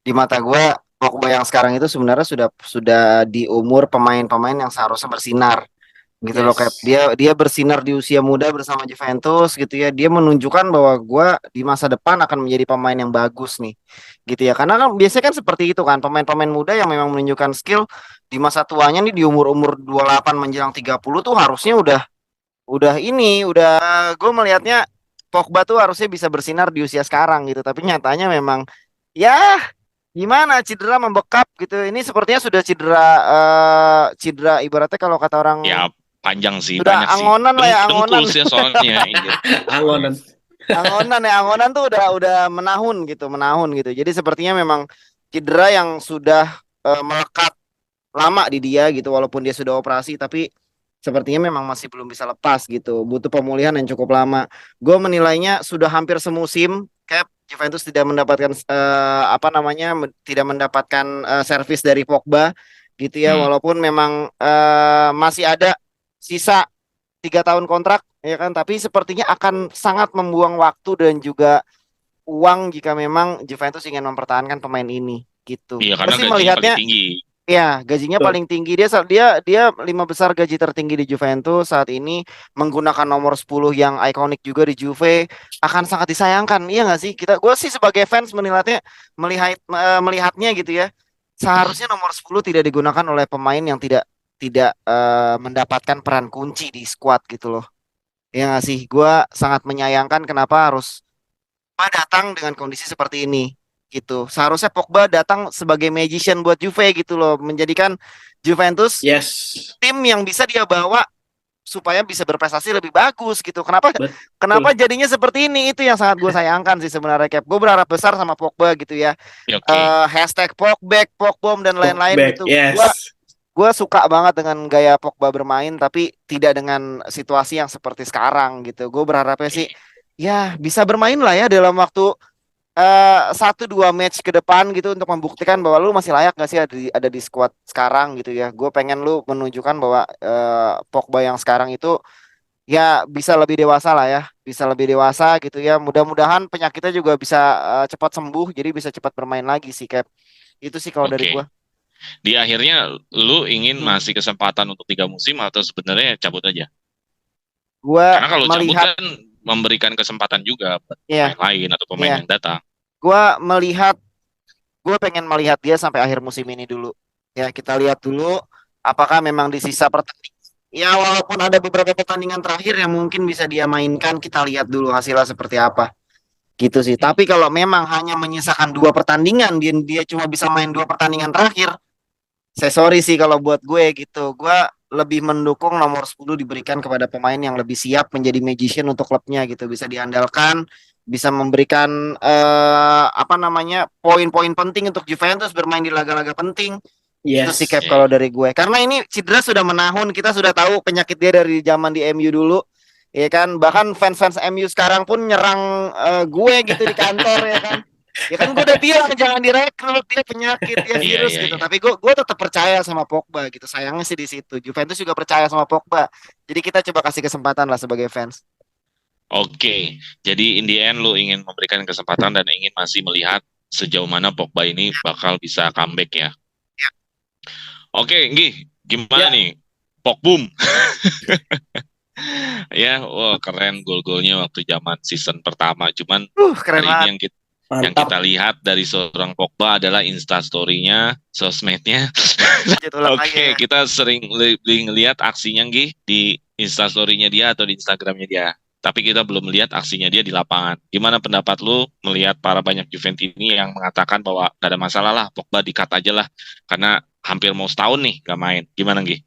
di mata gue Pogba yang sekarang itu sebenarnya sudah di umur pemain-pemain yang seharusnya bersinar gitu loh, kayak dia bersinar di usia muda bersama Juventus gitu ya. Dia menunjukkan bahwa gue di masa depan akan menjadi pemain yang bagus nih gitu ya, karena kan biasanya kan seperti itu kan, pemain-pemain muda yang memang menunjukkan skill di masa tuanya nih, di umur 28 menjelang 30 tuh harusnya udah gue melihatnya Pogba tuh harusnya bisa bersinar di usia sekarang gitu, tapi nyatanya memang Ya, gimana cedera membekap gitu. Ini sepertinya sudah cedera ibaratnya kalau kata orang Ya panjang sih, sudah banyak sih. angonan lah ya, angonan. Dengkul sih soalnya injir. Angonan. Angonan ya, angonan tuh udah menahun gitu. Jadi sepertinya memang cedera yang sudah melekat lama di dia gitu, walaupun dia sudah operasi, tapi sepertinya memang masih belum bisa lepas gitu. Butuh pemulihan yang cukup lama. Gue menilainya sudah hampir semusim Cap Juventus tidak mendapatkan apa namanya, tidak mendapatkan servis dari Pogba gitu ya, Hmm. walaupun memang masih ada sisa 3 tahun kontrak ya kan, tapi sepertinya akan sangat membuang waktu dan juga uang jika memang Juventus ingin mempertahankan pemain ini gitu. Iya Gue karena sih gajinya paling melihatnya tinggi. ya gajinya Betul. paling tinggi, dia 5 besar gaji tertinggi di Juventus saat ini, menggunakan nomor 10 yang ikonik juga di Juve, akan sangat disayangkan. Iya nggak sih? Gue sih sebagai fans melihatnya gitu ya. Seharusnya nomor 10 tidak digunakan oleh pemain yang tidak tidak mendapatkan peran kunci di skuad gitu loh. Ya nggak sih? Gue sangat menyayangkan kenapa harus Pogba datang dengan kondisi seperti ini gitu. Seharusnya Pogba datang sebagai magician buat Juve gitu loh, menjadikan Juventus Yes. tim yang bisa dia bawa supaya bisa berprestasi lebih bagus gitu. Kenapa Betul. jadinya seperti ini? Itu yang sangat gue sayangkan sih sebenarnya, Cap. Gue berharap besar sama Pogba gitu ya. Ya, oke. Hashtag Pogback, Pogbom dan lain-lain Back. gitu. Yes. Gue suka banget dengan gaya Pogba bermain, tapi tidak dengan situasi yang seperti sekarang gitu. Gue berharapnya sih ya bisa bermain lah ya dalam waktu 1-2 match ke depan gitu, untuk membuktikan bahwa lu masih layak gak sih ada di squad sekarang gitu ya. Gue pengen lu menunjukkan bahwa Pogba yang sekarang itu ya bisa lebih dewasa lah ya, bisa lebih dewasa gitu ya. Mudah-mudahan penyakitnya juga bisa cepat sembuh, jadi bisa cepat bermain lagi sih, Cap. Itu sih kalau dari gue. Oke. Di akhirnya lu ingin Hmm. masih kesempatan untuk 3 musim atau sebenarnya cabut aja? Gue Karena kalau cabut melihat kan memberikan kesempatan juga buat ya, pemain lain atau pemain ya, yang datang. gue melihat gue pengen melihat dia sampai akhir musim ini dulu. Ya, kita lihat dulu apakah memang di sisa pertandingan. Ya, walaupun ada beberapa pertandingan terakhir yang mungkin bisa dia mainkan, kita lihat dulu hasilnya seperti apa. Gitu sih. Hmm. Tapi kalau memang hanya menyisakan 2 pertandingan, dia cuma bisa main 2 pertandingan terakhir, saya sorry sih kalau buat gue gitu. Gue lebih mendukung nomor 10 diberikan kepada pemain yang lebih siap menjadi magician untuk klubnya gitu. Bisa diandalkan, bisa memberikan apa namanya, poin-poin penting untuk Juventus bermain di laga-laga penting. Itu sih, Yes. Cap, Ya, kalau ya. dari gue. Karena ini cedera sudah menahun, kita sudah tahu penyakit dia dari zaman di MU dulu. Ya kan, bahkan fans-fans MU sekarang pun nyerang gue gitu di kantor ya kan. Ya kan gue udah bilang jangan direkrut, dia penyakit, dia Iya, virus iya, gitu. iya. Tapi gue tetap percaya sama Pogba gitu. Sayangnya sih di situ. Juventus juga percaya sama Pogba. Jadi kita coba kasih kesempatan lah sebagai fans. Oke, jadi in the end lu ingin memberikan kesempatan dan ingin masih melihat sejauh mana Pogba ini bakal bisa comeback ya. Ya. Oke, Nggi, gimana Ya. nih? Pogboom. Ya, wah keren gol-golnya waktu zaman season pertama. Cuman Keren hari ini banget. yang Mantap. kita lihat dari seorang Pogba adalah Instastory-nya, sosmednya. Lanjut ulang lagi Oke, ya. kita sering ngelihat aksinya Nggi di Instastory-nya dia atau di Instagram-nya dia. Tapi kita belum melihat aksinya dia di lapangan. Gimana pendapat lu melihat para banyak Juventus ini yang mengatakan bahwa gak ada masalah lah, Pogba di-cut aja lah. Karena hampir mau setahun nih gak main. Gimana Nggi?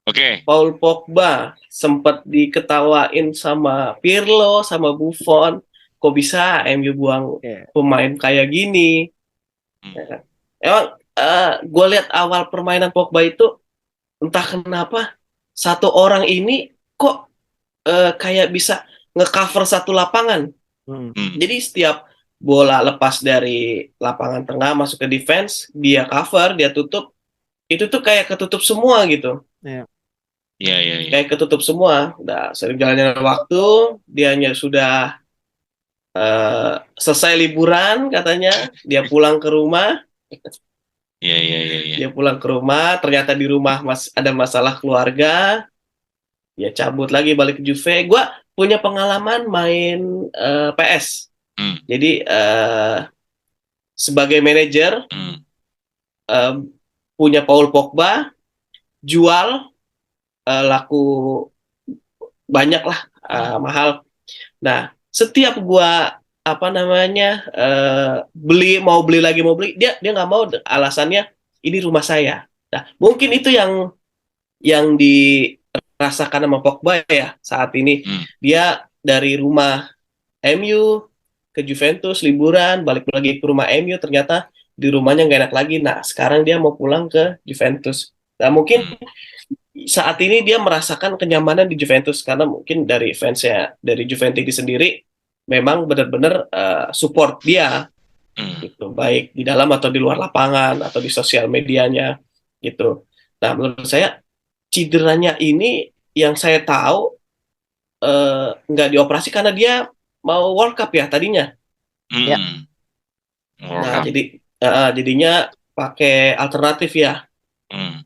Oke, Paul Pogba sempat diketawain sama Pirlo, sama Buffon. Kok bisa MU buang Iya. pemain kayak gini? Hmm. Ya kan? Emang gue lihat awal permainan Pogba itu entah kenapa satu orang ini kok kayak bisa ngecover satu lapangan. Hmm. Jadi setiap bola lepas dari lapangan tengah masuk ke defense, dia cover, dia tutup. Itu tuh kayak ketutup semua gitu. Iya. Iya, iya, iya. Kayak ketutup semua. Udah sering jalannya waktu, dianya sudah selesai liburan katanya, dia pulang ke rumah. Iya, iya, iya, iya. Dia pulang ke rumah, ternyata di rumah ada masalah keluarga. Dia cabut lagi balik ke Juve. Gue punya pengalaman main PS. Hmm. Jadi sebagai manajer Hmm. punya Paul Pogba, jual laku banyak lah, mahal. Nah, setiap gua apa namanya, mau beli lagi, dia nggak mau, alasannya ini rumah saya. Nah, mungkin itu yang dirasakan sama Pogba ya saat ini. Hmm. Dia dari rumah MU ke Juventus liburan, balik lagi ke rumah MU, ternyata di rumahnya nggak enak lagi. Nah, sekarang dia mau pulang ke Juventus. Nah, mungkin Hmm. saat ini dia merasakan kenyamanan di Juventus karena mungkin dari fansnya dari Juventus sendiri memang benar-benar support dia Hmm. gitu, baik di dalam atau di luar lapangan atau di sosial medianya gitu. Nah, menurut saya cederanya ini yang saya tahu nggak dioperasi karena dia mau World Cup ya tadinya. Ya. Hmm. World Nah, Cup. jadinya pakai alternatif ya. Hmm.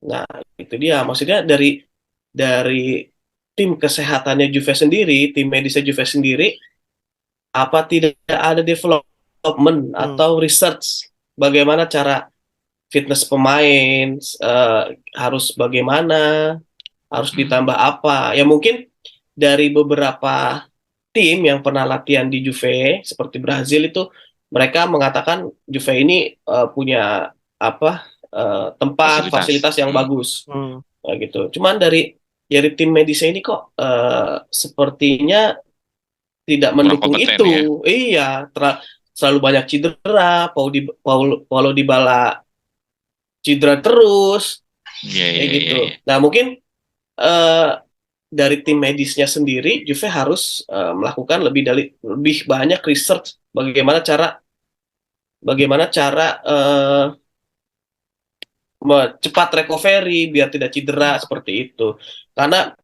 Nah, itu dia. Maksudnya dari tim kesehatannya Juve sendiri, tim medisnya Juve sendiri, apa tidak ada development Hmm. atau research bagaimana cara fitness pemain, harus bagaimana, harus Hmm. ditambah apa? Ya mungkin dari beberapa tim yang pernah latihan di Juve seperti Brazil itu, mereka mengatakan Juve ini punya apa, tempat Fasilitas. fasilitas yang bagus. Hmm. Nah, gitu. Cuman dari tim medisnya ini kok sepertinya tidak Kurang mendukung kompeten itu. ya. Iya, selalu banyak cedera, Paulo Dybala cedera terus, Iya, kayak iya, iya, gitu. iya. Nah, mungkin eh, dari tim medisnya sendiri, Juve harus melakukan lebih banyak research bagaimana cara cepat recovery biar tidak cedera seperti itu. Karena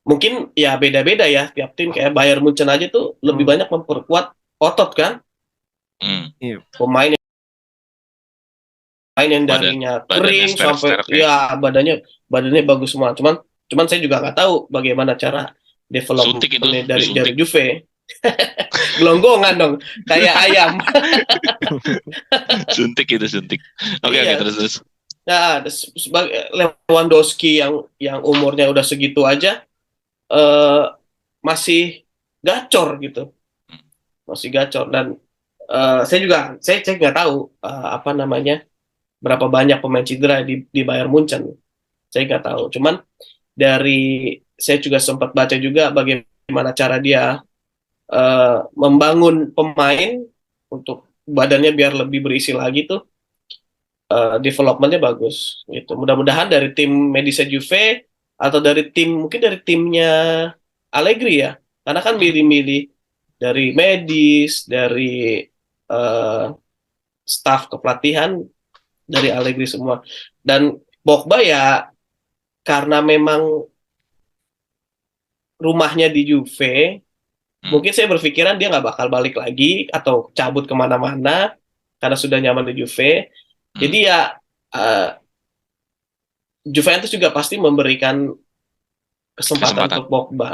mungkin ya beda-beda ya tiap tim, kayak Bayern Munchen aja tuh lebih Hmm. banyak memperkuat otot kan, Hmm. Iya. pemain yang Badan darinya badannya kering sampai sterek-sterek ya. ya badannya bagus semua. Cuman saya juga nggak tahu bagaimana cara Suntik itu developmentnya dari disuntik. Juve. Gelonggongan dong, kayak ayam. Suntik itu suntik. Oke, oke, Iya. terus terus. Nah, sebagai Lewandowski yang umurnya udah segitu aja eh, masih gacor gitu, masih gacor. Dan saya nggak tahu apa namanya, berapa banyak pemain cedera di Bayern Munchen. Saya nggak tahu. Cuman saya juga sempat baca juga bagaimana cara dia membangun pemain untuk badannya biar lebih berisi lagi tuh, developmentnya bagus gitu. Mudah-mudahan dari tim medisnya Juve atau mungkin dari timnya Allegri ya, karena kan Hmm. milih-milih dari medis, dari eh, staff kepelatihan dari Allegri semua. Dan Pogba ya karena memang rumahnya di Juve, Hmm. mungkin saya berpikiran dia nggak bakal balik lagi atau cabut kemana-mana karena sudah nyaman di Juve. Hmm. Jadi ya eh, Juventus juga pasti memberikan kesempatan Kesempatan. untuk Pogba.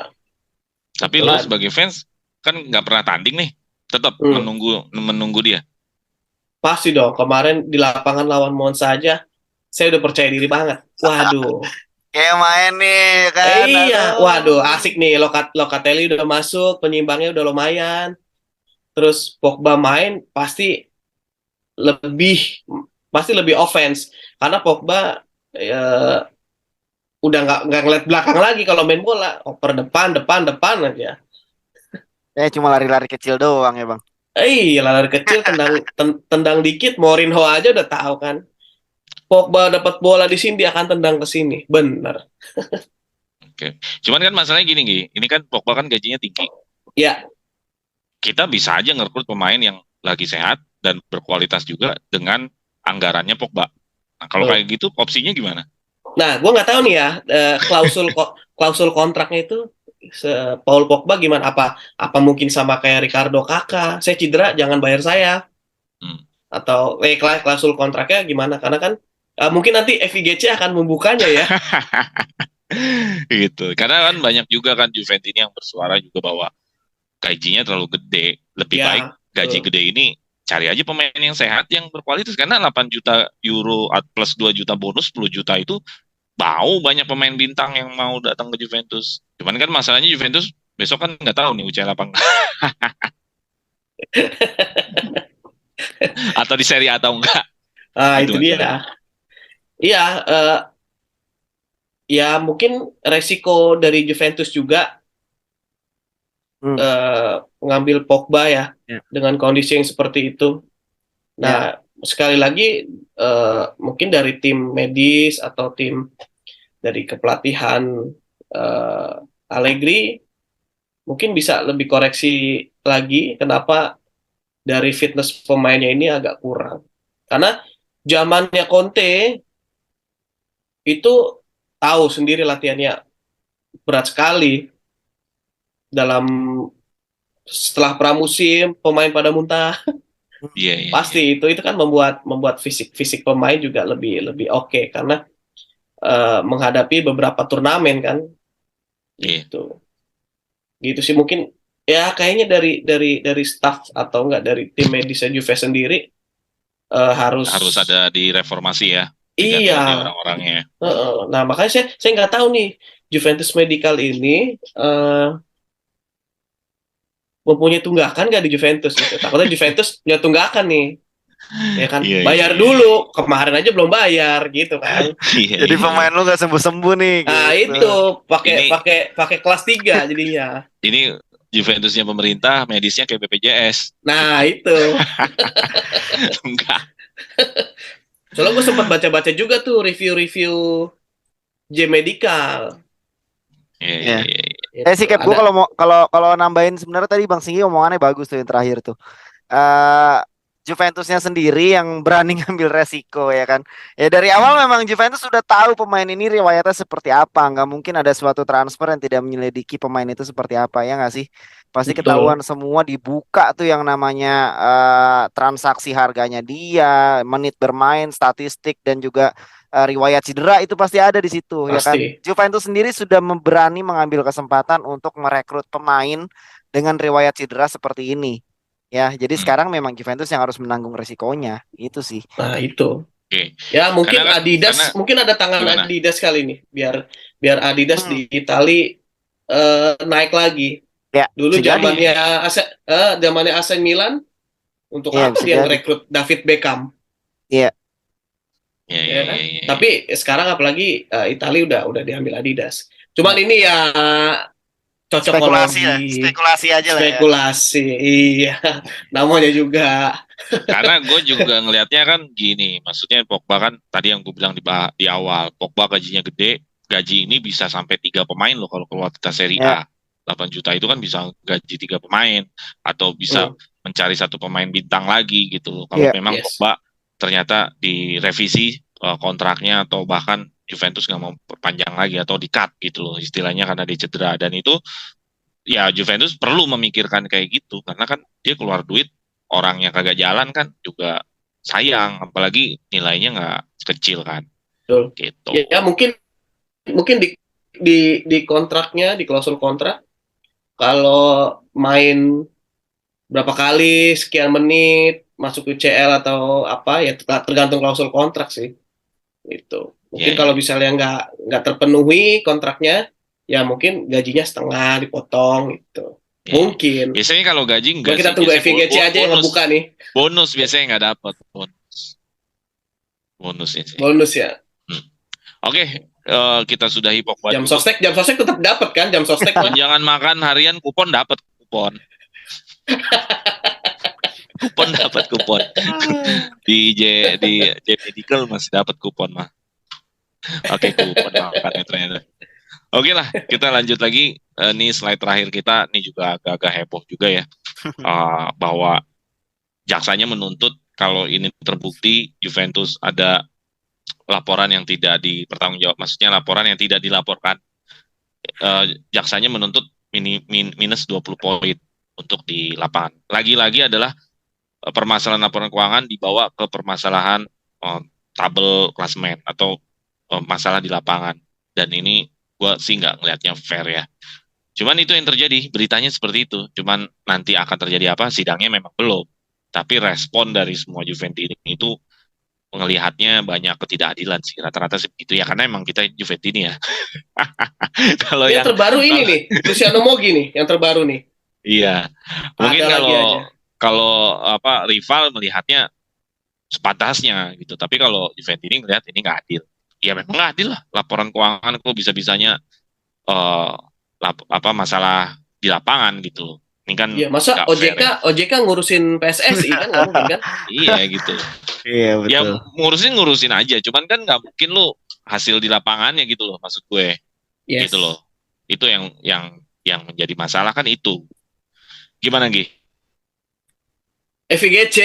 Tapi Gitu lo kan. sebagai fans kan nggak pernah tanding nih, tetap Hmm, menunggu dia. pasti dong. Kemarin di lapangan lawan Monza aja, saya udah percaya diri banget. Waduh, Kayak main nih kan. iya, waduh, Aduh. asik nih. Locatelli udah masuk, penyimbangnya udah lumayan. Terus Pogba main lebih pasti lebih offense karena Pogba eh, udah nggak ngeliat belakang lagi kalau main bola, oper depan depan depan aja. Cuma lari-lari kecil doang ya bang. Lari kecil, tendang dikit, Mourinho aja udah tahu kan. Pogba dapat bola di sini dia akan tendang ke sini. Bener. Oke. Cuman kan masalahnya gini, Gi. Ini kan Pogba kan gajinya tinggi. Ya, Kita bisa aja ngerekrut pemain yang lagi sehat dan berkualitas juga dengan anggarannya Pogba. Nah, kalau betul. kayak gitu opsinya gimana? Nah, gue nggak tahu nih ya, klausul kontraknya itu Paul Pogba gimana? Apa mungkin sama kayak Ricardo Kakak? Saya cedera, jangan bayar saya. Hmm. Atau klausul kontraknya gimana? Karena kan mungkin nanti FIGC akan membukanya ya. Gitu. Karena kan banyak juga kan Juventus ini yang bersuara juga bahwa gajinya terlalu gede. Lebih baik Ya, gaji betul. gede ini cari aja pemain yang sehat yang berkualitas karena 8 juta euro plus 2 juta bonus 10 juta itu mau banyak pemain bintang yang mau datang ke Juventus. Cuman kan masalahnya Juventus besok kan nggak tahu nih UCL apa enggak. Atau di Serie A atau enggak? Itu dia. Iya, ya mungkin resiko dari Juventus juga mengambil Pogba ya Ya. dengan kondisi yang seperti itu. Nah, sekali lagi mungkin dari tim medis atau tim dari kepelatihan Allegri mungkin bisa lebih koreksi lagi kenapa dari fitness pemainnya ini agak kurang. Karena zamannya Conte itu tahu sendiri latihannya berat sekali dalam setelah pramusim pemain pada muntah. Iya. Pasti itu kan membuat fisik pemain juga lebih oke karena menghadapi beberapa turnamen kan Iya. gitu sih mungkin ya kayaknya dari staff atau enggak dari tim medisnya Juve sendiri harus ada di reformasi ya, diganti iya. orang-orangnya. Nah makanya saya nggak tahu nih Juventus Medical ini mempunyai tunggakan nggak di Juventus gitu. Takutnya Juventus punya tunggakan nih, ya kan? Iya, Bayar iya. dulu, kemarin aja belum bayar gitu kan. Iya, Jadi iya. pemain lu nggak sembuh-sembuh nih Nah gitu. itu Ini- pakai kelas 3 jadinya. Ini Juventusnya pemerintah, medisnya kayak BPJS. Nah itu. Enggak. Soalnya gue sempat baca-baca juga tuh review-review J Medical. Iya. Gitu. Sih Cap, gue kalau nambahin sebenarnya tadi Bang Singgi omongannya bagus tuh yang terakhir tuh. Juventusnya sendiri yang berani ngambil resiko ya kan. Ya dari awal memang Juventus sudah tahu pemain ini riwayatnya seperti apa. Nggak mungkin ada suatu transfer yang tidak menyelidiki pemain itu seperti apa ya nggak sih? Pasti Betul. ketahuan semua dibuka tuh yang namanya transaksi harganya dia, menit bermain, statistik dan juga riwayat cedera itu pasti ada di situ ya kan. Pasti. Juventus sendiri sudah berani mengambil kesempatan untuk merekrut pemain dengan riwayat cedera seperti ini. Ya, jadi sekarang memang Juventus yang harus menanggung resikonya, itu sih. Nah itu. Oke. Ya mungkin Karena- mungkin ada tangan Gimana? Adidas kali ini biar Adidas di Itali naik lagi. Ya, Dulu bisa jadi. zamannya AC Milan untuk Iya, apa bisa dia jadi. ngerekrut David Beckham, Iya, ya kan? Iya. Tapi sekarang apalagi Itali udah diambil Adidas. Cuman ini ya spekulasi ya, cocokologi, spekulasi aja lah ya. spekulasi, iya, namanya juga. Karena gue juga ngelihatnya kan gini, maksudnya Pogba kan tadi yang gue bilang di awal, Pogba gajinya gede, gaji ini bisa sampai 3 pemain loh kalau keluar kita Serie A. 8 juta itu kan bisa gaji 3 pemain atau bisa mencari 1 pemain bintang lagi gitu loh. Kalau memang Pogba ternyata direvisi kontraknya atau bahkan Juventus nggak mau perpanjang lagi atau di-cut gitu loh istilahnya karena dia cedera, dan itu ya Juventus perlu memikirkan kayak gitu karena kan dia keluar duit, orang yang kagak jalan kan juga sayang, apalagi nilainya nggak kecil kan. Betul. Gitu. Ya mungkin di kontraknya, di klausul kontrak kalau main berapa kali sekian menit masuk UCL atau apa ya tergantung klausul kontrak sih. Itu mungkin kalau misalnya nggak terpenuhi kontraknya ya mungkin gajinya setengah dipotong gitu. Mungkin. Biasanya kalau gaji enggak kita sih, tunggu FVGC aja yang ngebuka nih. Bonus biasanya nggak dapat bonusnya sih. Bonus ya. Oke, kita sudahi Pogba. Jam sostek tetap dapat kan jam sostek. Tunjangan makan harian kupon dapat kupon. Kupon dapat kupon. Di J Medical masih dapat kupon mah. Oke, kupon makannya ternyata. Oke lah, kita lanjut lagi. Ini slide terakhir kita, ini juga agak-agak heboh juga ya. Bahwa jaksanya menuntut kalau ini terbukti Juventus ada laporan yang tidak dipertanggungjawab, maksudnya laporan yang tidak dilaporkan. Jaksanya menuntut minus 20 poin untuk di lapangan. Lagi-lagi adalah permasalahan laporan keuangan dibawa ke permasalahan tabel klasemen atau masalah di lapangan. Dan ini gue sih nggak ngelihatnya fair ya. Cuman itu yang terjadi, beritanya seperti itu. Cuman nanti akan terjadi apa, sidangnya memang belum. Tapi respon dari semua Juventus ini itu melihatnya banyak ketidakadilan sih. Rata-rata segitu ya, karena emang kita Juventus ini ya. Kalau yang terbaru ini nih, Luciano Moggi nih, yang terbaru nih. Iya. Mungkin kalau apa rival melihatnya sepantasnya gitu. Tapi kalau Juventus ini ngelihat ini nggak adil. Ya memang nggak adil lah. Laporan keuangan kok bisa-bisanya eh apa masalah di lapangan gitu loh. Ini kan Iya, masa nggak fair ya. OJK ngurusin PSSI kan nggak mungkin kan? Iya gitu. Iya Ya betul. ngurusin aja. Cuman kan nggak mungkin lu hasil di lapangannya gitu loh maksud gue. Yes. Gitu loh. Itu yang menjadi masalah kan itu. Gimana Gi? FIGC.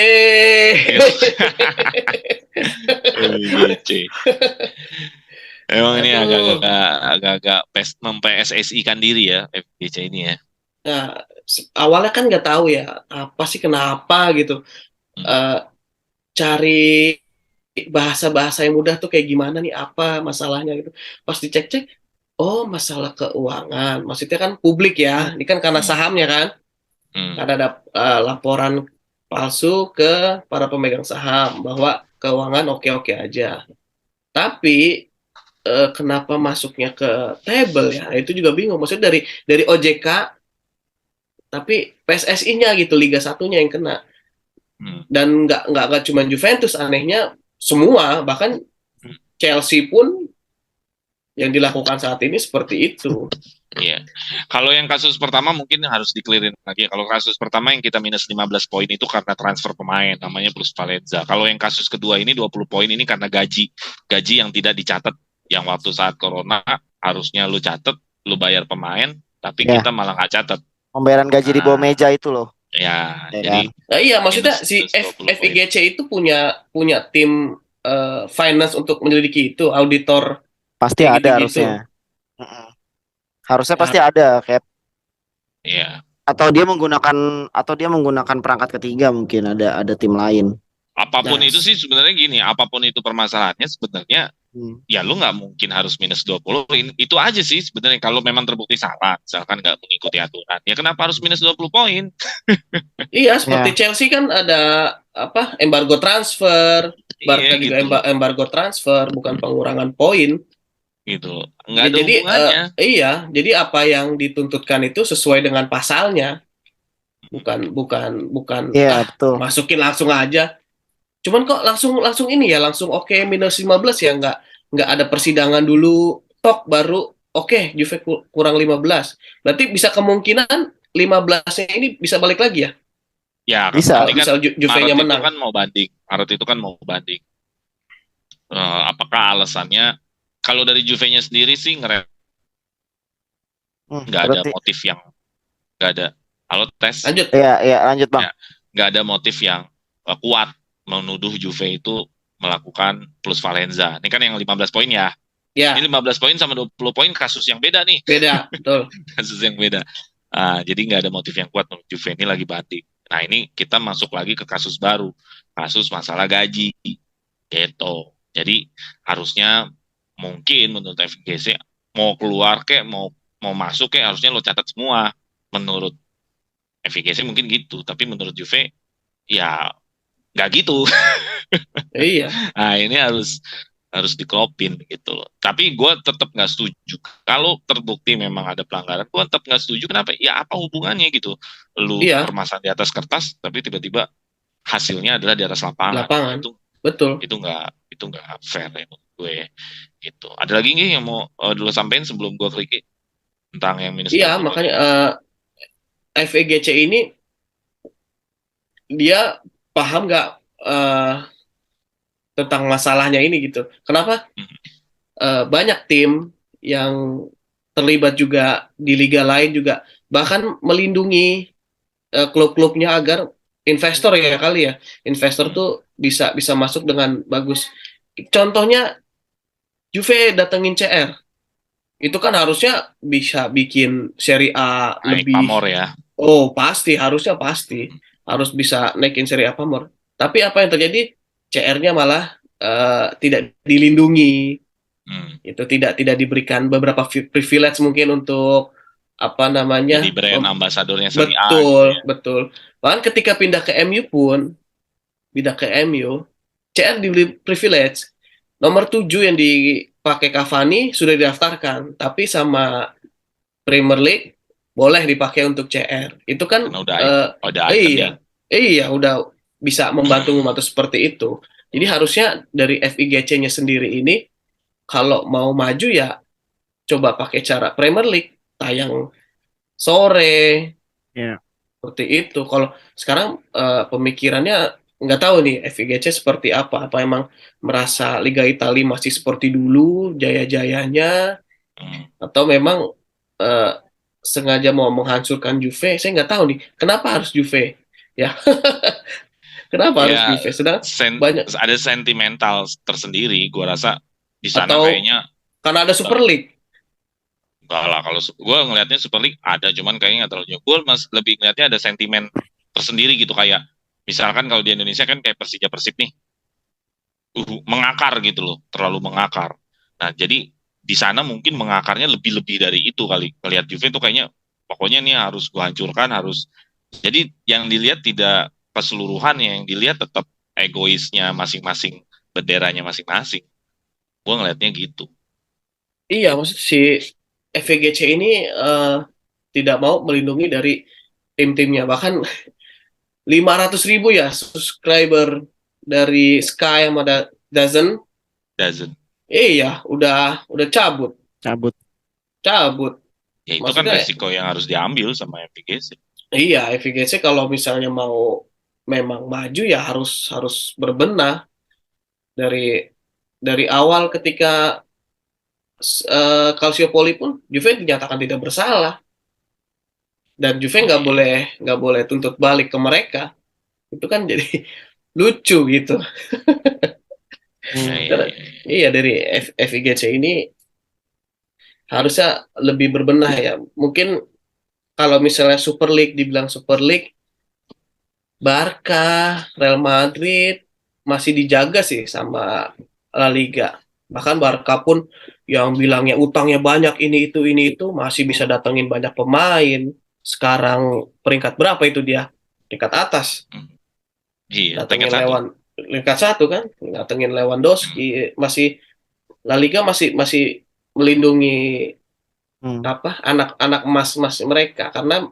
FGC. Emang ini Aduh. agak-agak mem-PSSI kan diri ya FGC ini ya. Nah, awalnya kan nggak tahu ya apa sih kenapa gitu. Hmm. Eh, cari bahasa-bahasa yang mudah tuh kayak gimana nih apa masalahnya gitu. Pas dicek-cek, oh masalah keuangan. Maksudnya kan publik ya. Ini kan karena Hmm. sahamnya kan. Hmm. Karena ada laporan palsu ke para pemegang saham bahwa keuangan oke-oke aja. Tapi kenapa masuknya ke table ya? Itu juga bingung. Maksudnya dari OJK tapi PSSI-nya gitu Liga 1-nya yang kena. Hmm. Dan nggak cuma Juventus, anehnya semua bahkan Chelsea pun yang dilakukan saat ini seperti itu. Iya. Kalau yang kasus pertama mungkin harus dikelirin lagi. Kalau kasus pertama yang kita minus 15 poin itu karena transfer pemain, namanya Plus Valenza. Kalau yang kasus kedua ini 20 poin ini karena gaji. Gaji yang tidak dicatat, yang waktu saat corona harusnya lu catat, lu bayar pemain, tapi Ya. kita malah nggak catat. Pembayaran gaji di bawah Nah. meja itu loh. Ya, Ya jadi Nah, iya, maksudnya minus- si minus 20 poin. FIGC itu punya tim finance untuk menyelidiki itu, auditor Pasti kayak ada gitu-gitu. harusnya. Mm-mm. Harusnya Ya. pasti ada, Cap. Iya. Atau dia menggunakan perangkat ketiga mungkin ada tim lain. Apapun Nah, itu sih sebenarnya gini, apapun itu permasalahannya sebenarnya Hmm. ya lu nggak mungkin harus minus 20. Itu aja sih sebenarnya kalau memang terbukti salah, misalkan nggak mengikuti aturan. Ya kenapa harus minus 20 poin? Iya, seperti Ya. Chelsea kan ada apa embargo transfer, Barca Iya juga gitu, embargo transfer, bukan pengurangan poin. gitu. Nggak Ya, ada jadi hubungannya. iya, jadi apa yang dituntutkan itu sesuai dengan pasalnya, bukan Iya, betul. masukin langsung aja. Cuman kok langsung ini ya, langsung oke minus 15 ya, nggak ada persidangan dulu, tok baru oke Juve kurang 15. Berarti bisa kemungkinan 15-nya ini bisa balik lagi ya? Ya Bisa. nanti kan Misal Juve-nya Maret itu menang. kan mau banding. Maret itu kan mau banding. Apakah alasannya? Kalau dari Juve-nya sendiri sih nggak ada Berarti motif yang nggak ada. Halo tes. Lanjut. ya lanjut, Bang. Ya, nggak ada motif yang kuat menuduh Juve itu melakukan plus Valenza. Ini kan yang 15 poin ya. Ya, Ini 15 poin sama 20 poin kasus yang beda nih. beda, betul. Kasus yang beda. Jadi nggak ada motif yang kuat menurut Juve ini lagi banding. Nah ini kita masuk lagi ke kasus baru. Kasus masalah gaji. Gitu. Jadi harusnya mungkin menurut FGC mau keluar kek, mau masuk kek harusnya lo catat semua. Menurut FGC mungkin gitu. Tapi menurut Juve ya nggak gitu. Iya. Nah ini harus dikopin gitu loh. Tapi gue tetap nggak setuju. Kalau terbukti memang ada pelanggaran, gue tetap nggak setuju. Kenapa? Ya apa hubungannya gitu? Lu Iya. permasalahan di atas kertas, tapi tiba-tiba hasilnya adalah di atas lapangan. Lapangan. Betul. Itu nggak fair ya menurut gue. Gitu. Ada lagi nggak yang mau dulu sampein sebelum gue klik tentang yang minus? Iya, makanya FEGC ini dia paham nggak tentang masalahnya ini gitu. Kenapa? Banyak tim yang terlibat juga di liga lain juga bahkan melindungi klub-klubnya agar investor ya kali ya. Investor tuh bisa masuk dengan bagus. Contohnya Juve datengin CR. Itu kan harusnya bisa bikin Serie A naik lebih. pamor ya. Oh, pasti, harusnya pasti. Harus bisa naikin Serie A pamor. Tapi apa yang terjadi? CR-nya malah tidak dilindungi. Itu tidak diberikan beberapa privilege mungkin untuk apa namanya? Jadi brand ambasadornya Serie A. Betul, betul. Bahkan ketika pindah ke MU CR diberi privilege. Nomor 7 yang dipakai Cavani sudah didaftarkan, tapi sama Premier League boleh dipakai untuk CR. Itu kan Karena udah iya. Iya, udah bisa membantu seperti itu. Jadi harusnya dari FIGC-nya sendiri ini kalau mau maju ya coba pakai cara Premier League tayang sore Ya. seperti itu. Kalau sekarang pemikirannya nggak tahu nih FIGC seperti apa. Apa emang merasa Liga Italia masih seperti dulu jaya-jayanya Hmm. atau memang eh, sengaja mau menghancurkan Juve? Saya nggak tahu nih. Kenapa harus Juve? Ya, kenapa harus Ya, Juve? Sedang banyak ada sentimental tersendiri. Gua rasa di sana atau kayaknya karena ada Super League. enggak lah. Kalau gue ngelihatnya Super League ada, cuman kayaknya nggak terlalu jauh. Gue lebih ngelihatnya ada sentimen tersendiri gitu, kayak misalkan kalau di Indonesia kan kayak Persija Persib nih, mengakar gitu loh, terlalu mengakar. Nah, jadi di sana mungkin mengakarnya lebih-lebih dari itu kali. Melihat Juve itu kayaknya pokoknya ini harus gue hancurkan, harus. Jadi yang dilihat tidak keseluruhannya, yang dilihat tetap egoisnya masing-masing, benderanya masing-masing. Gue ngelihatnya gitu. Iya, maksud si FVGC ini tidak mau melindungi dari tim-timnya. Bahkan 500.000 ya subscriber dari Sky sama Dazen. Doesn't. Iya, udah cabut, Cabut. cabut. Ya itu kan Maksudnya, resiko yang harus diambil sama MPGC. iya FVGC kalau misalnya mau memang maju ya harus harus berbenah dari awal ketika Calciopoli pun Juve dinyatakan tidak bersalah. Dan Juve nggak boleh tuntut balik ke mereka itu kan jadi lucu gitu Ya, Hmm. ya, karena ya, ya. iya dari FIGC ini harusnya lebih berbenah ya mungkin kalau misalnya Super League dibilang Super League Barca Real Madrid masih dijaga sih sama La Liga bahkan Barca pun yang bilangnya utangnya banyak ini itu masih bisa datengin banyak pemain sekarang peringkat berapa itu dia peringkat atas Hmm. Iya, peringkat datengin satu. Lewan 1 kan datengin Hmm. Lewandowski masih La Liga masih masih melindungi Hmm. apa anak-anak emas-emas mereka karena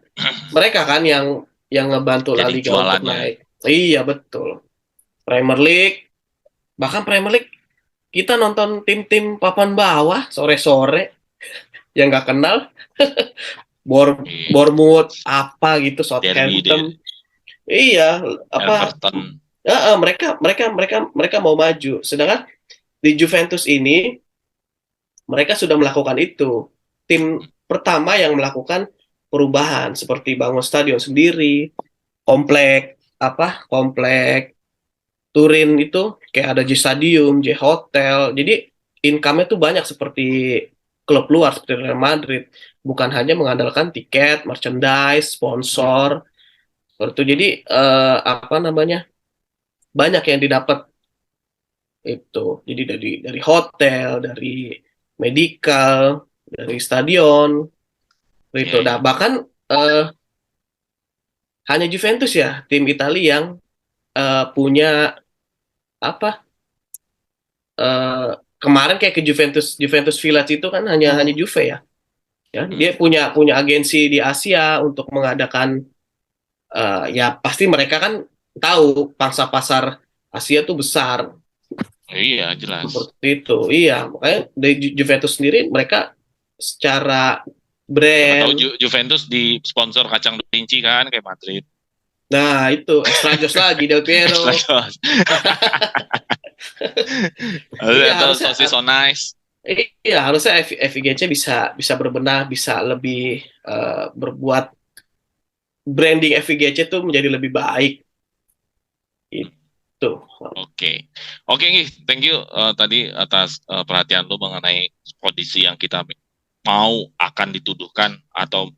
mereka kan yang ngebantu La Jadi Liga untuk jualannya. naik iya betul Premier League bahkan Premier League kita nonton tim-tim papan bawah sore-sore yang nggak kenal Iya. Bournemouth apa gitu Derby, Southampton iya apa Everton. mereka mereka mereka mereka mau maju sedangkan di Juventus ini mereka sudah melakukan itu. Tim pertama yang melakukan perubahan seperti bangun stadion sendiri, komplek komplek Turin itu kayak ada J Stadium, J Hotel. Jadi income-nya tuh banyak seperti klub luar seperti Real Madrid, bukan hanya mengandalkan tiket, merchandise, sponsor. Seperti itu. Jadi apa namanya? Banyak yang didapat itu. Jadi dari hotel, dari medical, dari stadion, itu. Iya, Nah, iya. bahkan eh, hanya Juventus ya, tim Italia yang punya apa? eh, Kemarin kayak ke Juventus Juventus Village itu kan hanya Hmm. hanya Juve ya. Ya, Hmm. dia punya punya agensi di Asia untuk mengadakan ya pasti mereka kan tahu pangsa pasar Asia tuh besar Iya, jelas. seperti itu. Iya, makanya dari Juventus sendiri mereka secara Siapa tahu brand. Juventus di sponsor kacang kelinci kan kayak Madrid. Nah, itu extra joss lagi Del Extra Piero. sauce. Iya, Atau harusnya sosis so nice. iya, harusnya FIGC bisa bisa berbenah, bisa lebih berbuat branding FIGC itu menjadi lebih baik. Itu. Oke, oke, Ngih. Thank you tadi atas perhatian lu mengenai kondisi yang kita mau akan dituduhkan atau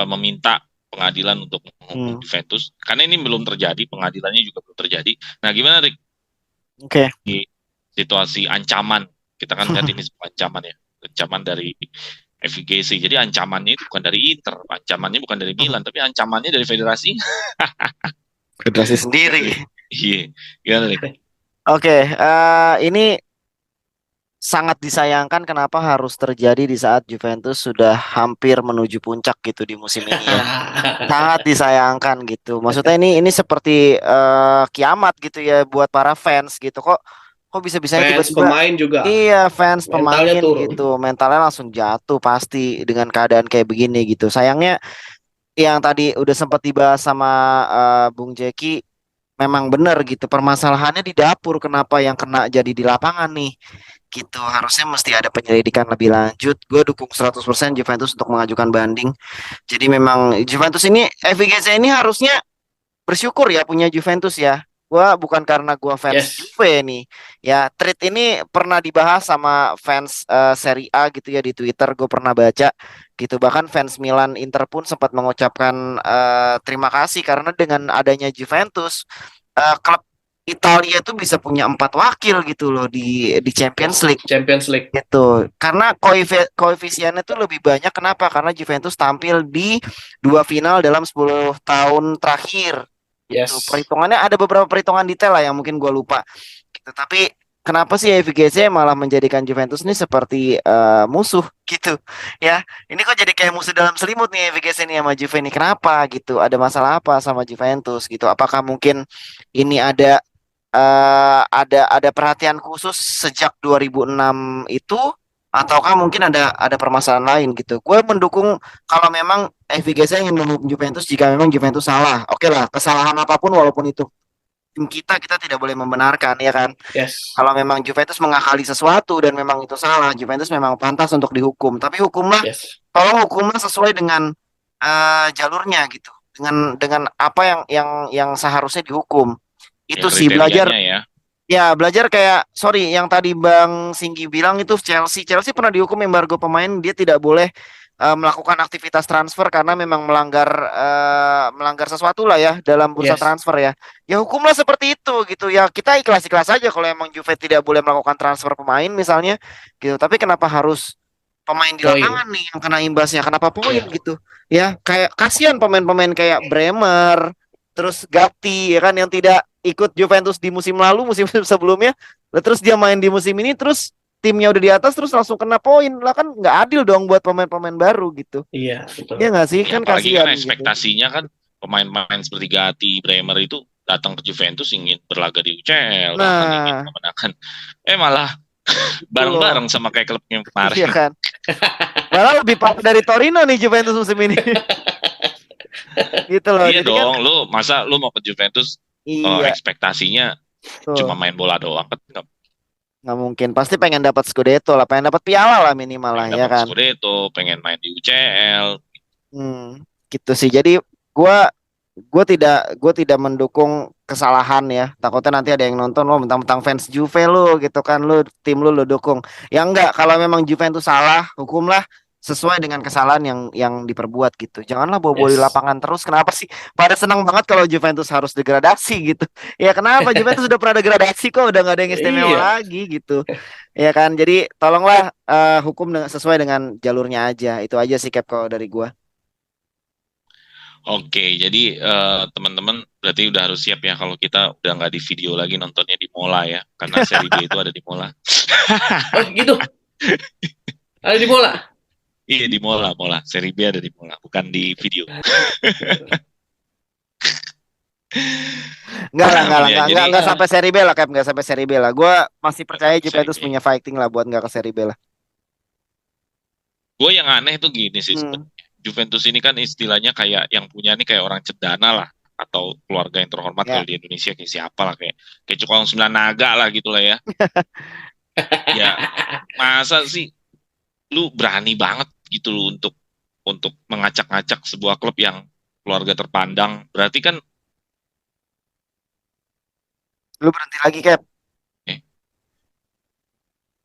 meminta pengadilan untuk menghukum Hmm. Juventus. Karena ini belum terjadi, pengadilannya juga belum terjadi. Nah, gimana Rick Oke. di situasi ancaman? Kita kan lihat ini sebuah ancaman ya, ancaman dari FIGC. Jadi ancamannya itu bukan dari Inter, ancamannya bukan dari Milan, tapi ancamannya dari federasi. Federasi sendiri. Iya, gimana Rick? Oke, ini sangat disayangkan kenapa harus terjadi di saat Juventus sudah hampir menuju puncak gitu di musim ini ya. Sangat disayangkan gitu. Maksudnya ini seperti kiamat gitu ya buat para fans gitu. Kok bisa-bisanya Fans tiba-tiba pemain juga iya fans mentalnya pemain turun. gitu, mentalnya langsung jatuh pasti dengan keadaan kayak begini gitu. Sayangnya yang tadi udah sempat dibahas sama Bung Jeki memang benar gitu. Permasalahannya di dapur kenapa yang kena jadi di lapangan nih. Gitu. Harusnya mesti ada penyelidikan lebih lanjut. Gue dukung 100% Juventus untuk mengajukan banding. Jadi memang Juventus ini FIGC ini harusnya bersyukur ya punya Juventus ya. Gua bukan karena gua fans Yes. Juve nih. Ya, tweet ini pernah dibahas sama fans Serie A gitu ya di Twitter. Gue pernah baca gitu. Bahkan fans Milan Inter pun sempat mengucapkan terima kasih karena dengan adanya Juventus, klub Italia itu bisa punya 4 wakil gitu loh di Champions League Champions League. gitu. Karena koefisiennya itu lebih banyak. Kenapa? Karena Juventus tampil di 2 final dalam 10 tahun terakhir. Itu Yes. perhitungannya ada beberapa perhitungan detail lah yang mungkin gue lupa. Gitu. Tapi kenapa sih FIGC malah menjadikan Juventus ini seperti musuh gitu ya? Ini kok jadi kayak musuh dalam selimut nih FIGC ini sama Juve ini. Kenapa gitu? Ada masalah apa sama Juventus gitu? Apakah mungkin ini ada perhatian khusus sejak 2006 itu ataukah mungkin ada permasalahan lain gitu. Gue mendukung kalau memang FIGC ingin mendukung Juventus jika memang Juventus salah. Oke lah, kesalahan apapun walaupun itu tim kita tidak boleh membenarkan ya kan. Yes. Kalau memang Juventus mengakali sesuatu dan memang itu salah, Juventus memang pantas untuk dihukum. Tapi hukumlah, Yes. tolong hukumlah sesuai dengan jalurnya gitu. Dengan apa yang seharusnya dihukum. Ya Itu sih belajar. kriterianya ya. Ya, belajar kayak, sorry, yang tadi Bang Singgi bilang itu Chelsea. Chelsea pernah dihukum embargo pemain, dia tidak boleh melakukan aktivitas transfer karena memang melanggar sesuatu lah ya dalam bursa Yes. transfer ya. Ya hukumlah seperti itu gitu ya. Kita ikhlas-ikhlas aja kalau emang Juve tidak boleh melakukan transfer pemain misalnya gitu. Tapi kenapa harus pemain di Poin. lapangan nih yang kena imbasnya? Kenapa poin Ya. gitu? Ya, kayak kasihan pemain-pemain kayak Bremer, terus Gatti ya kan yang tidak ikut Juventus di musim lalu, musim sebelumnya, lah terus dia main di musim ini, terus timnya udah di atas, terus langsung kena poin, lah kan nggak adil dong buat pemain-pemain baru gitu. Iya, betul. Ya nggak sih, Ya, kan apalagi kasihan kan gitu. ekspektasinya kan pemain-pemain seperti Gatti, Bremer itu datang ke Juventus ingin berlaga di UCL, bahkan ingin Nah, memenangkan. Malah bareng-bareng sama kayak klubnya iya kemarin. kan. Malah lebih parah dari Torino nih Juventus musim ini. Gitu loh. Iya Jadi kan, dong, masa lu mau ke Juventus iya, ekspektasinya cuma tuh main bola doang kan nggak mungkin. Pasti pengen dapat Scudetto lah, pengen dapat piala lah minimal lah, pengen ya dapat kan. Scudetto, pengen main di UCL. Gitu sih. Jadi gua gue tidak mendukung kesalahan ya. Takutnya nanti ada yang nonton lo mentang-mentang fans Juve lo gitu kan, lo tim lo dukung. Ya enggak, kalau memang Juventus salah, hukumlah sesuai dengan kesalahan yang diperbuat gitu. Janganlah bawa-bawa di Yes. lapangan terus. Kenapa sih? Pada senang banget kalau Juventus harus degradasi gitu. Ya kenapa? Juventus sudah pernah degradasi kok, udah nggak ada yang istimewa Iya. lagi gitu. Ya kan. Jadi tolonglah hukum sesuai dengan jalurnya aja. Itu aja sih Cap kalau dari gua. Oke, jadi teman-teman berarti udah harus siap ya kalau kita udah nggak di video lagi nontonnya di Mola ya, karena seri B itu ada di Mola. Oh, gitu. Ada di bola. Iya di Mola, seri B ada di Mola, bukan di video. Enggak Jadi sampai seri B lah, Cap, enggak sampai seri B lah. Gua masih percaya seri Juventus B. punya fighting lah buat enggak ke seri B lah. Gue yang aneh tuh gini sih, Hmm, Juventus ini kan istilahnya kayak yang punya nih kayak orang cedana lah, atau keluarga yang terhormat ya. kalau di Indonesia kayak siapa lah, kayak Cukong 9 Naga lah gitu lah ya. Ya masa sih lu berani banget gitu lu untuk mengacak-ngacak sebuah klub yang keluarga terpandang, berarti kan Lu berhenti lagi, Cap. eh,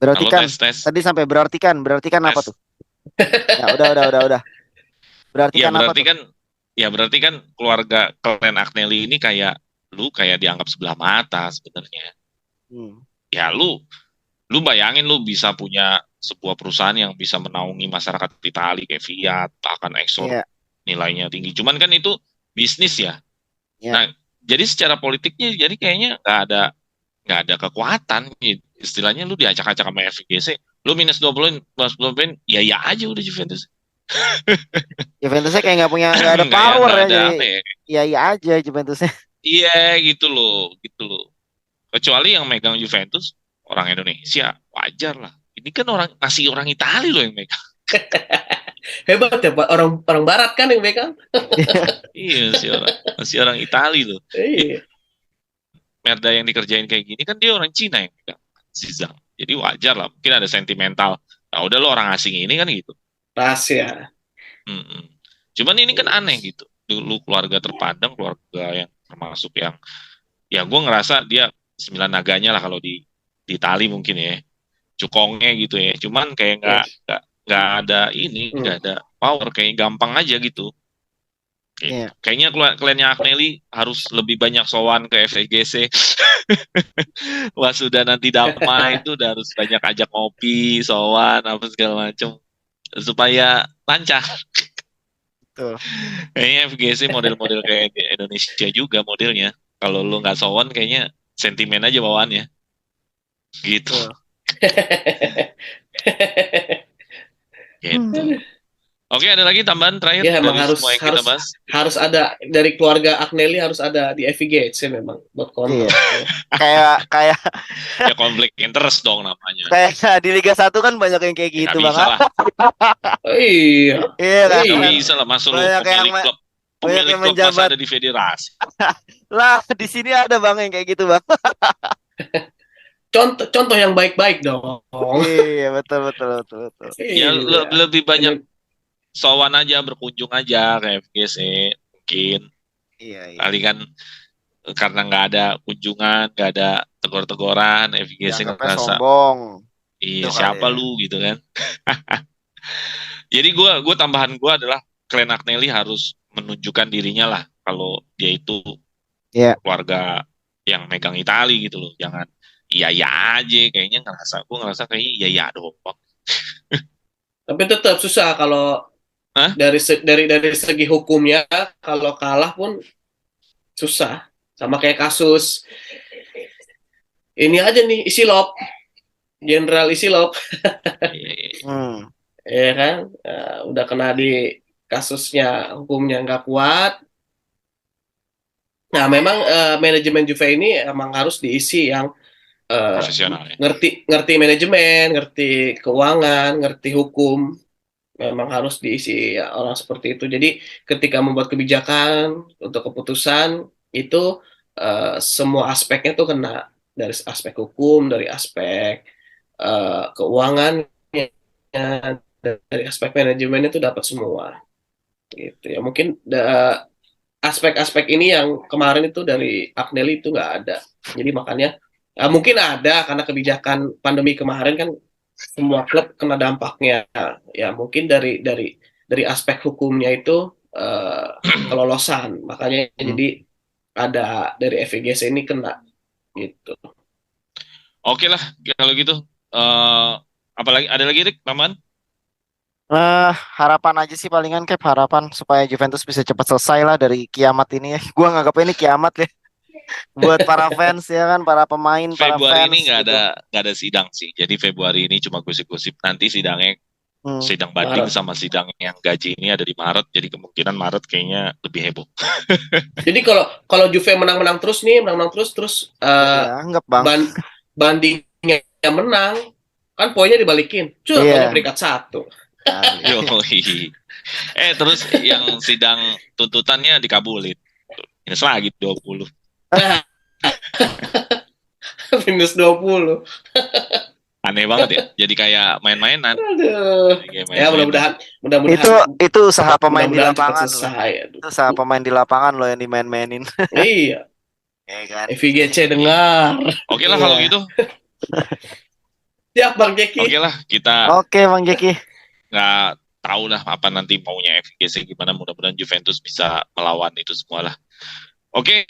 Berarti halo kan tes tadi sampai berarti kan apa tes tuh? Ya, udah. Berarti ya kan apa berarti tuh? kan ya berarti kan keluarga klan Agnelli ini kayak lu kayak dianggap sebelah mata sebenarnya. Hmm, Ya lu bayangin lu bisa punya sebuah perusahaan yang bisa menaungi masyarakat Italia kayak Fiat, bahkan Exor ya, nilainya tinggi. Cuman kan itu bisnis ya. ya. Nah, jadi secara politiknya jadi kayaknya nggak ada kekuatan gitu. istilahnya lu diacak-acak sama FGC, lu minus 20 poin, ya ya aja udah Juventus. Juventusnya kayak nggak ada Kayak power nggak ya, ada jadi apa ya. ya ya aja Juventusnya. Iya gitu loh, gitu loh. Kecuali yang megang Juventus orang Indonesia, wajar lah. Ini kan masih orang Italia loh yang megang. Hebat ya Pak, orang orang barat kan yang megang. Iya masih orang Italia loh. Iya. Merda yang dikerjain kayak gini kan dia orang Cina yang megang Zizang. Jadi wajar lah, mungkin ada sentimental. Nah udah lo orang asing ini kan gitu. Rahasia. Mm-mm. Cuman ini kan aneh gitu. Dulu keluarga terpandang, keluarga yang termasuk yang, ya gue ngerasa dia sembilan naganya lah kalau di Itali mungkin ya, cukongnya gitu ya. Cuman kayak Yes. nggak ada ini, nggak Hmm. ada power, kayak gampang aja gitu. Iya. Kayaknya kliennya Agnelli harus lebih banyak sowan ke FEGC. Wah sudah nanti damai itu udah harus banyak ajak ngopi, sowan, apa segala macam supaya lancar. Betul. Kayaknya FGC model-model kayak di Indonesia juga modelnya. Kalau lu nggak sowan kayaknya sentimen aja bawaannya. Gitu. Betul. Gitu. Oke, ada lagi tambahan terakhir Ya emang dari harus semua yang kita harus bahas? harus ada dari keluarga Agnelli, harus ada di FIG sih memang buat Iya. kontrak. Kayak kayak Ya konflik interest dong namanya. kayak di Liga 1 kan banyak yang kayak Ya gitu nggak Bang. bisa lah. Oh, iya. Iya kan? Nggak Iya. bisa lah. Masuk lu Banyak yang pemilik klub. banyak Pemilik yang klub masa menjabat. ada di federasi. Lah, di sini ada Bang yang kayak gitu Bang. Contoh yang baik-baik dong. Iya, betul betul betul betul. Ya Iya. lebih banyak Ini- sowan aja, berkunjung aja ke FGC. Mungkin. Iya, iya. Kali kan karena nggak ada kunjungan, nggak ada tegur-teguran, FGC Dianggapnya ngerasa, sombong. iya Itu kali siapa ya. lu gitu kan. Jadi gue tambahan gue adalah Clan Agnelli harus menunjukkan dirinya lah kalau dia itu Iya. keluarga yang megang Itali gitu loh. Jangan iya iya aja, kayaknya gue ngerasa kayak iya iya doang. Tapi tetap susah kalau Hah? dari segi hukumnya, kalau kalah pun susah. Sama kayak kasus ini aja nih, Isilop, Jenderal Isilop, Iya, iya. ya kan. Udah kena di kasusnya, hukumnya nggak kuat. Nah, memang manajemen Juve ini emang harus diisi yang Profesional ya. ngerti manajemen, ngerti keuangan, ngerti hukum. Memang harus diisi ya, orang seperti itu. Jadi ketika membuat kebijakan untuk keputusan itu semua aspeknya tuh kena, dari aspek hukum, dari aspek keuangan, dari aspek manajemen itu dapat semua. Gitu ya. Mungkin aspek-aspek ini yang kemarin itu dari Agnelli itu nggak ada. Jadi makanya mungkin ada karena kebijakan pandemi kemarin kan semua klub kena dampaknya. Ya mungkin dari aspek hukumnya itu kelolosan. Makanya jadi ada dari FIGC ini kena gitu. Oke lah kalau gitu. Apalagi ada lagi Rick tambahan? Harapan aja sih palingan kayak harapan supaya Juventus bisa cepat selesai lah dari kiamat ini ya. Gua nganggapnya ini kiamat ya. Buat para fans ya kan, para pemain, para Februari fans ini gitu. nggak ada sidang sih. Jadi Februari ini cuma gosip-gosip. Nanti sidangnya sidang banding Maret. sama sidang yang gaji ini ada di Maret. Jadi kemungkinan Maret kayaknya lebih heboh. Jadi kalau Juve menang-menang terus nih, menang-menang terus Ya, anggap Bang. bandingnya menang, kan poinnya dibalikin. Iya. Poinnya peringkat 1. Yoi. Terus yang sidang tuntutannya dikabulin. Minus lagi 20. Minus 20. Aneh banget ya. Jadi kayak main-mainan. Aduh. Kayak Ya main-mainan. mudah-mudahan Itu usaha pemain di mudah-mudahan cepat lapangan loh. selesai. Aduh. Itu usaha pemain di lapangan loh yang dimain-mainin. Iya, Ya kan. FIGC dengar. Oke lah Iya. kalau gitu. Siap Bang Jeki. Oke lah kita Oke Bang Jeki. nggak tahu lah apa nanti maunya FGC gimana. Mudah-mudahan Juventus bisa melawan itu semua lah. Oke,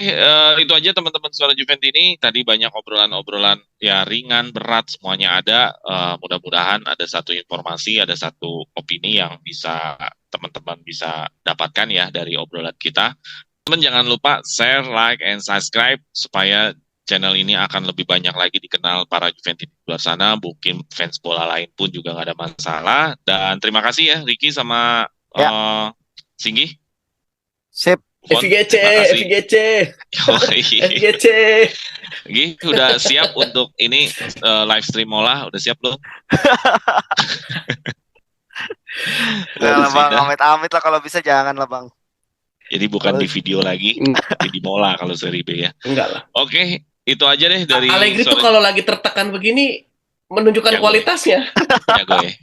itu aja teman-teman Suara Juventus ini. Tadi banyak obrolan-obrolan ya ringan, berat, semuanya ada. Mudah-mudahan ada satu informasi, ada satu opini yang bisa teman-teman bisa dapatkan ya dari obrolan kita. Teman jangan lupa share, like, and subscribe supaya channel ini akan lebih banyak lagi dikenal para Juventus di luar sana, mungkin fans bola lain pun juga nggak ada masalah. Dan terima kasih ya Ricky sama Ya. Singgi. Sip. Von, FGC, terima kasih. FGC, Yoi. FGC. Gi, udah siap untuk ini live stream Mola? Udah siap belum? Enggak lah Bang, Sudah. amit-amit lah kalau bisa jangan lah Bang. Jadi bukan Kalau- di video lagi, tapi di Mola kalau seri B ya. Enggak lah. Oke, itu aja deh dari Allegri tuh sore kalau lagi tertekan begini menunjukkan Jago. kualitasnya. jago ya.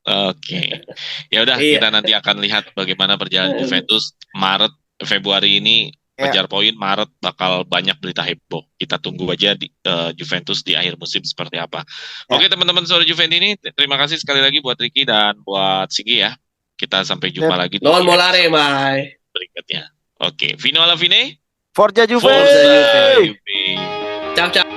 Oke, ya udah Iya. kita nanti akan lihat bagaimana perjalanan Juventus Maret Februari ini Iya. kejar poin, Maret bakal banyak berita heboh. Kita tunggu aja di Juventus di akhir musim seperti apa. Ya. Oke teman-teman sore Juventus ini terima kasih sekali lagi buat Ricky dan buat Sigi ya. Kita sampai jumpa lagi di Non molare episode mai. berikutnya. Oke, Vino alla fine. Forza Juve. Forza Juve. Ciao ciao.